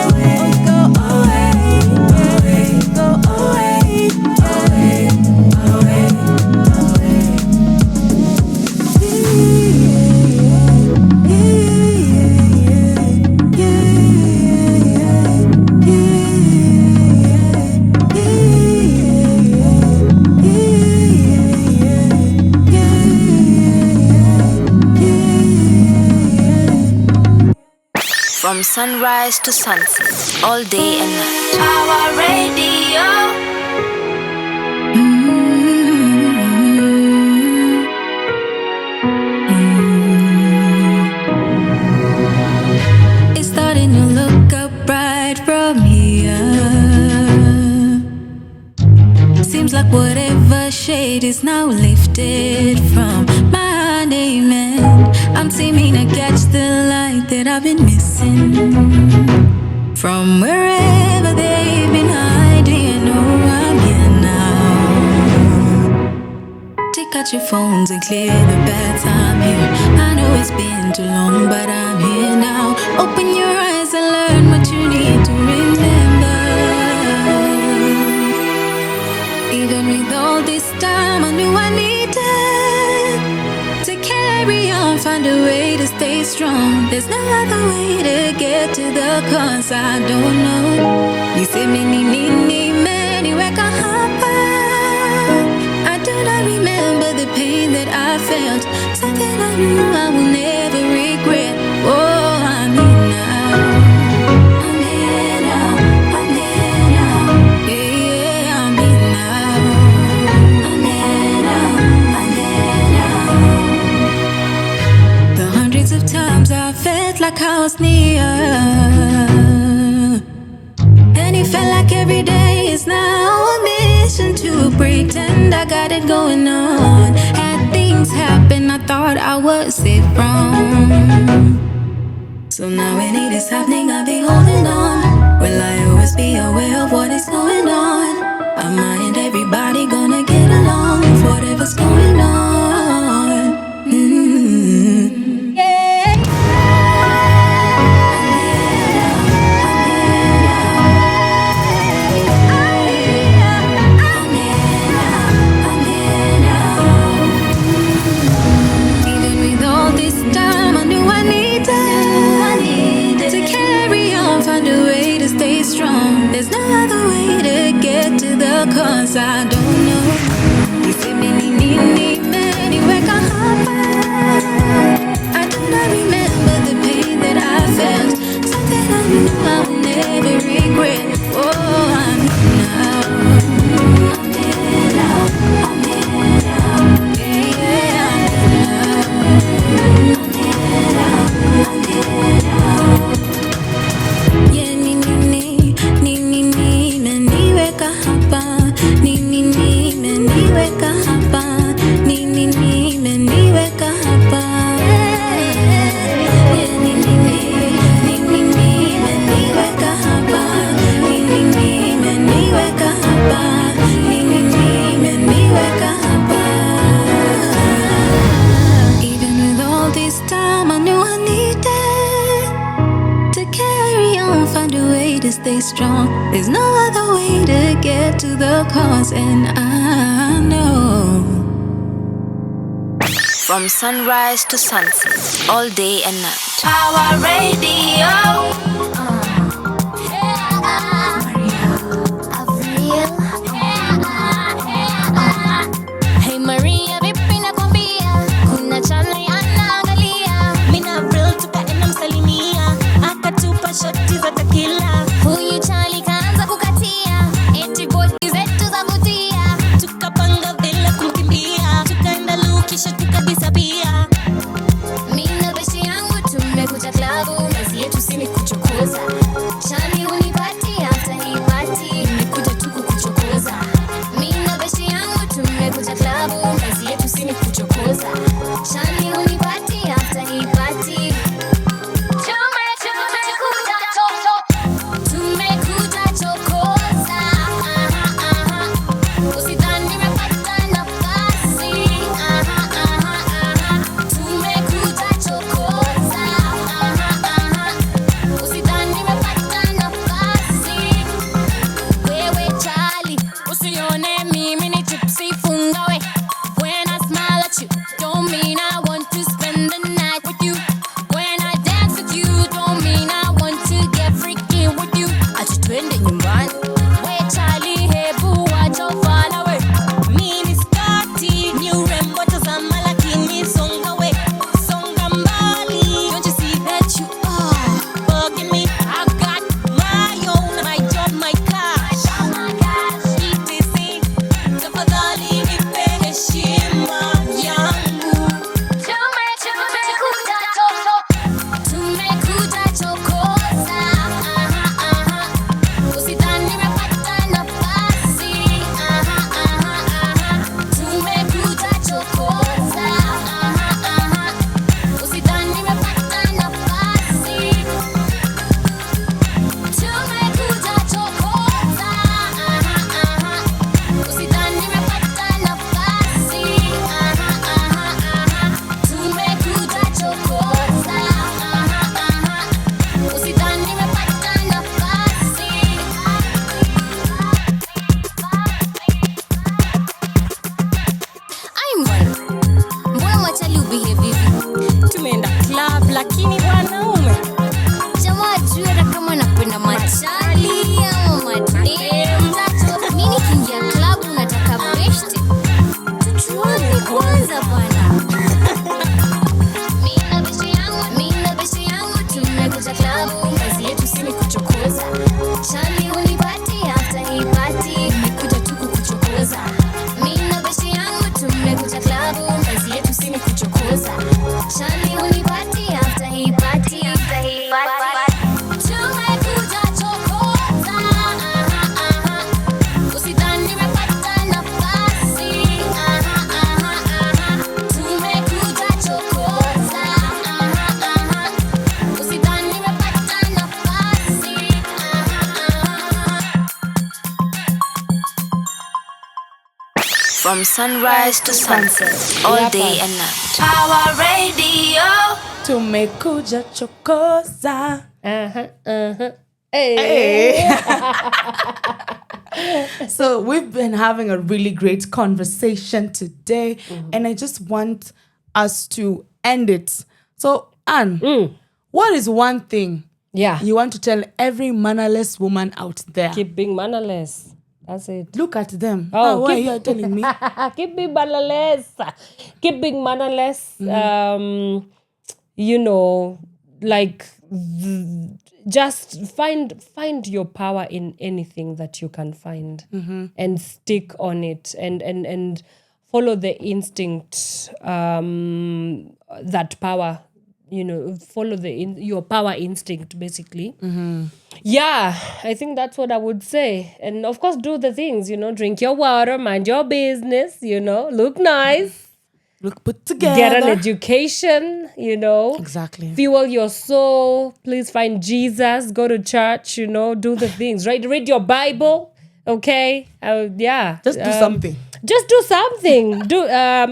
C: away, go away, go away, away,
B: From sunrise to sunset, all day and night. Our radio.
A: It's starting to look upright from here. Seems like whatever shade is now lifted from my name, and I'm seeming to catch the light that I've been missing from wherever they've been hiding. Oh, I'm here now. out your phones and clear the bad time here. I know it's been too long, but I'm here now. Open your eyes and learn what you need to remember. Even with all this time, I knew I needed to carry on, find a way to stay strong. There's no other way to get to the cause I don't know. You say many wake up. I do not remember the pain that I felt. Something I knew I will never regret. Oh, I'm here now. I'm here now. I'm here now. Yeah, I'm here now. I'm here now. I'm here now. The hundreds of times I felt like I was near, and it felt like every day is now a mission to pretend I got it going on. Had things happen, I thought I was safe from. So now when it is happening, I'll be holding on. Will I always be aware of what is going on? I mind everybody gonna get along with whatever's going on. Yeah. There's no other way to get to the cause I don't know. You say many wake up. I do not remember the pain that I felt. Something I knew I would never regret. Oh, I'm here now. I'm here now. I'm here now. Yeah, I'm here now. I'm here now. Yeah, even with all this time, I knew I needed to carry on, find a way to stay strong. There's no other way to get to the cause, and I know.
B: From sunrise to sunset, all day and night. Our radio.
G: Hey Maria, vipi nakwambia, kuna chale anaangalia. Mina real tukaenda msalimia, akatupa shoti za tequila. Huyu chali kaanza kukatia, eti boti zetu zavutia. Tukapanga vile kumkimbia, tukaenda lukisha tukadisapia. Mina beshi yangu tumekuja klabu, kazi yetu si ni kuchukua
B: From sunrise to sunset, all day and night. Power Radio.
E: Tumekuja chokoza.
D: Hey.
E: So we've been having a really great conversation today, and I just want us to end it. So, Anne, what is one thing you want to tell every mannerless woman out there?
D: Keep being mannerless. That's it.
E: Look at them.
D: Oh,
E: why are you telling me?
D: Keep being mannerless. Keep being mannerless. Just find your power in anything that you can find, and stick on it, and follow the instinct, that power. Follow your power instinct, basically. Yeah, I think that's what I would say. And of course, do the things, drink your water, mind your business, look nice.
E: Look put together.
D: Get an education,
E: Exactly.
D: Fuel your soul. Please find Jesus. Go to church, do the things. Read your Bible, okay?
E: Just do something.
D: Just do something.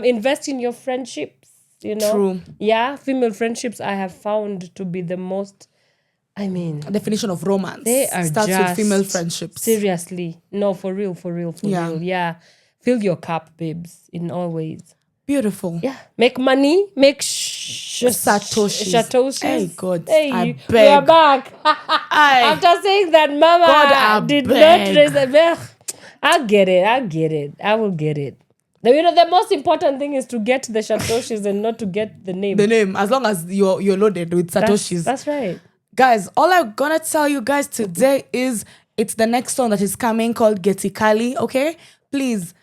D: Invest in your friendships.
E: True.
D: Yeah, female friendships I have found to be the most,
E: A definition of romance.
D: They are
E: starts
D: just
E: with female friendships.
D: Seriously. No, for real. Yeah. Fill your cup, babes, in all ways.
E: Beautiful.
D: Yeah. Make money. Make
E: satoshis. Hey, God. I beg.
D: We are back. After saying that, Mama
E: God,
D: did
E: beg.
D: not raise the... I'll get it. I will get it. The most important thing is to get the satoshis and not to get the name.
E: The name, as long as you're loaded with satoshis.
D: That's right.
E: Guys, all I'm gonna tell you guys today is it's the next song that is coming called Getikali, okay? Please,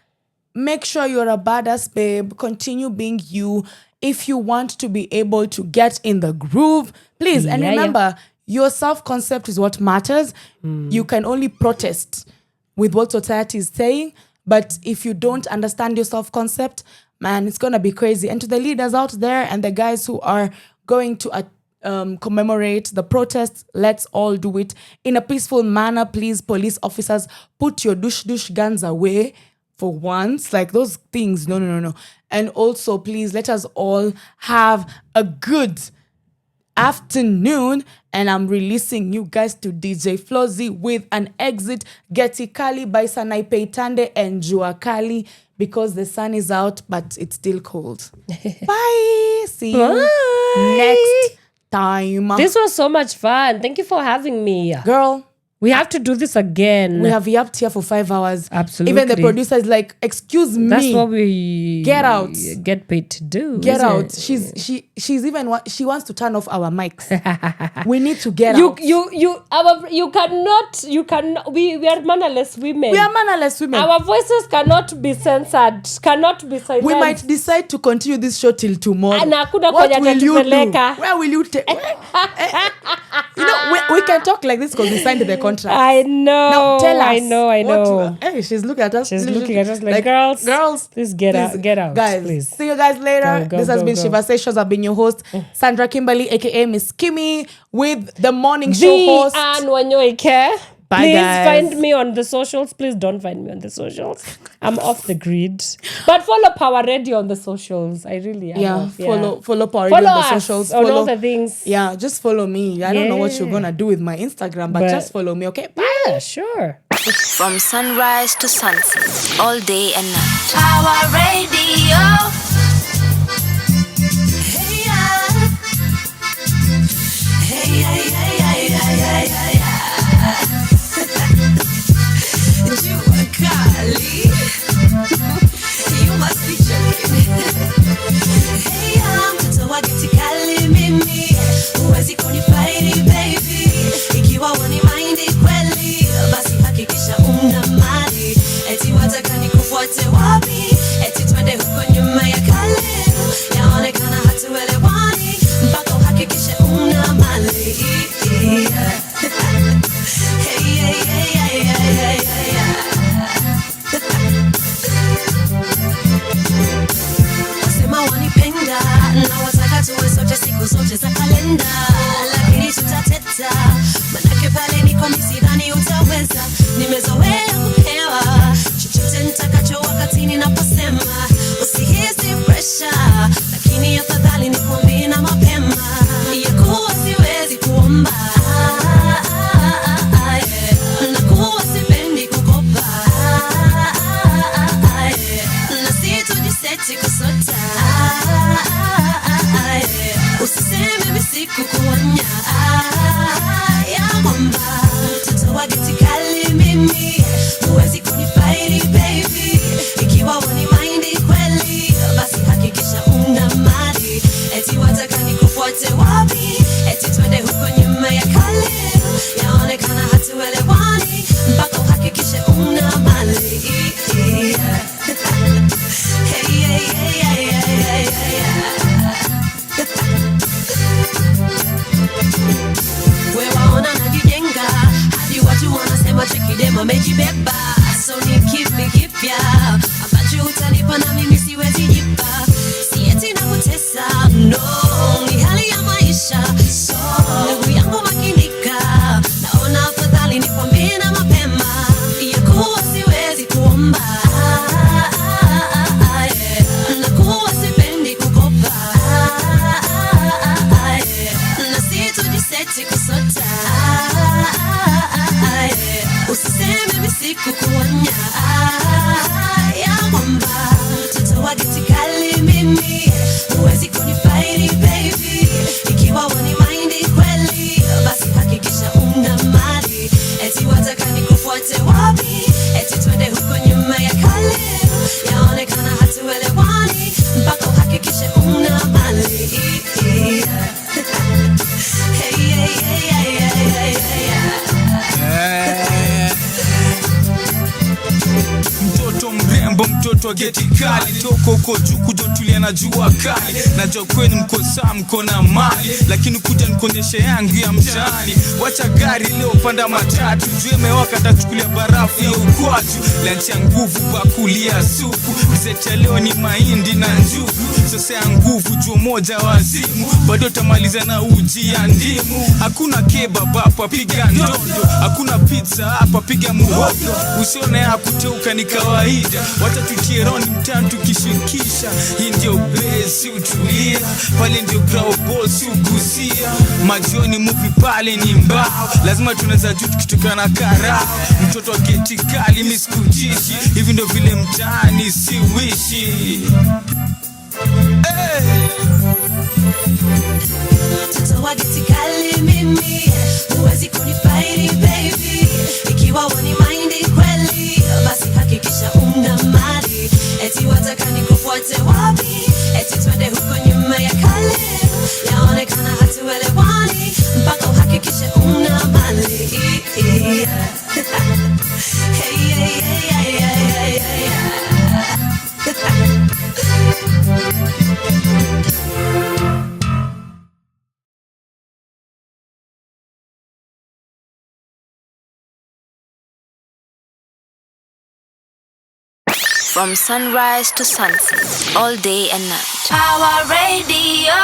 E: make sure you're a badass babe. Continue being you. If you want to be able to get in the groove, please. And remember, your self-concept is what matters. You can only protest with what society is saying. But if you don't understand your self-concept, man, it's going to be crazy. And to the leaders out there and the guys who are going to commemorate the protests, let's all do it in a peaceful manner. Please, police officers, put your douche guns away for once. Like those things, no. And also, please, let us all have a good afternoon, and I'm releasing you guys to DJ Flozz with an exit Getikali by Sanaipe Tande and Juakali, because the sun is out but it's still cold. Bye. See you next time.
D: This was so much fun. Thank you for having me.
E: Girl,
D: we have to do this again.
E: we have yapped here for 5 hours.
D: Absolutely.
E: Even the producer is like, excuse me.
D: That's what we
E: Get out.
D: Get paid to do.
E: Get out.
D: It?
E: She's even she wants to turn off our mics. We need to get
D: You
E: out.
D: you cannot we are mannerless women.
E: We are mannerless women.
D: Our voices cannot be censored, cannot be silenced.
E: We might decide to continue this show till tomorrow.
D: Na hakuna
E: What
D: kwenye
E: will you do?
D: atatupeleka.
E: Where will you take? We can talk like this because we signed the contract.
D: I know.
E: Now tell us.
D: I know.
E: Hey, she's looking at us.
D: She's looking at us like, girls, please get out,
E: guys.
D: please.
E: See you guys later.
D: Go,
E: this has been
D: go.
E: Sheversations. I've been your host, Sandra Kimberly, aka Miss Kimmy, with the morning show host.
D: And Wanyoike.
E: Bye,
D: Please
E: guys.
D: find me on the socials. Please don't find me on the socials. I'm off the grid. But follow Power Radio on the socials. I really am.
E: Follow Power Radio on the
D: us
E: socials.
D: on
E: Follow
D: all the things.
E: Yeah, just follow me. I don't know what you're gonna do with my Instagram, but just follow me, okay? Bye.
D: Yeah, sure.
B: From sunrise to sunset, all day and night. Power Radio.
H: You must be joking. Hey, mtoto wa Getikali mimi, huwezi kunifaidi baby. Ikiwa wanimaindi kweli, basi hakikisha una mali. Eti wataka nikufuate wapi? Eti twende huko nyuma uhakikishe una mali. Hey, hey, hey, hey, hey, hey, we waona najijenga hadi watu wanasema chekidema mejibeba. So ni kipi kipya ambacho utanipa na mimi siwezi jipa. Sieti na kutesa, no, ni hali ya maisha. So ndugu yangu makinika, naona afadhali nikwambie na mapema ya kuwa siwezi kuomba, na kuwa sipendi kukopa, na sitojiseti kusota. Usiseme misiku kuonya ya kwamba mtoto wa geti kali mimi, huwezi kunifaidi baby. Ikiwa wani mind kweli, basi hakikisha una mali. Eti wataka nikufuate wapi? Eti twende huko nyuma ya kale, yaonekana hatuelewani, mpaka uhakikishe una mali. Hey, hey, hey, hey, hey, hey,
I: mtoto mrembo, mtoto wa geti kali, toko uko juu kujotulia na jua kali. Najua kwenu mko saa mko na mali, lakini kuja nikonyeshe yangu ya mtaani. Wacha gari leo panda matatu, juu imewaka tachukulia barafu ya ukwaju. Lunch ya nguvu bakulia supu, msete leo ni mahindi na njugu. Sasa ya nguvu juu moja wazimu, bado tamaliza na uji ya ndimu. Hakuna kebab hapa piga ndondo, hakuna pizza hapa piga muhogo. Usione ya kuteuka ni kawaida, wacha tutie round mtaani tukishirikisha. Hii ndio base utulia, pale ndio ground balls ugusia. Majioni movie pale ni mbao, lazima tunaweza juu tukitoka na karao. Mtoto wa geti kali misikujishi, hivi ndio vile mtaani siwishi.
H: mtoto wa geti kali mimi, huwezi kunifaidi baby. Ikiwa wani mind kweli, basi hakikisha una mali. Eti wataka nikufuate wapi? Eti twende huko nyuma ya kale, yaonekana hatuelewani, mpaka uhakikishe una mali. Hey, hey, hey, hey, hey, hey.
B: From sunrise to sunset, all day and night. Power Radio.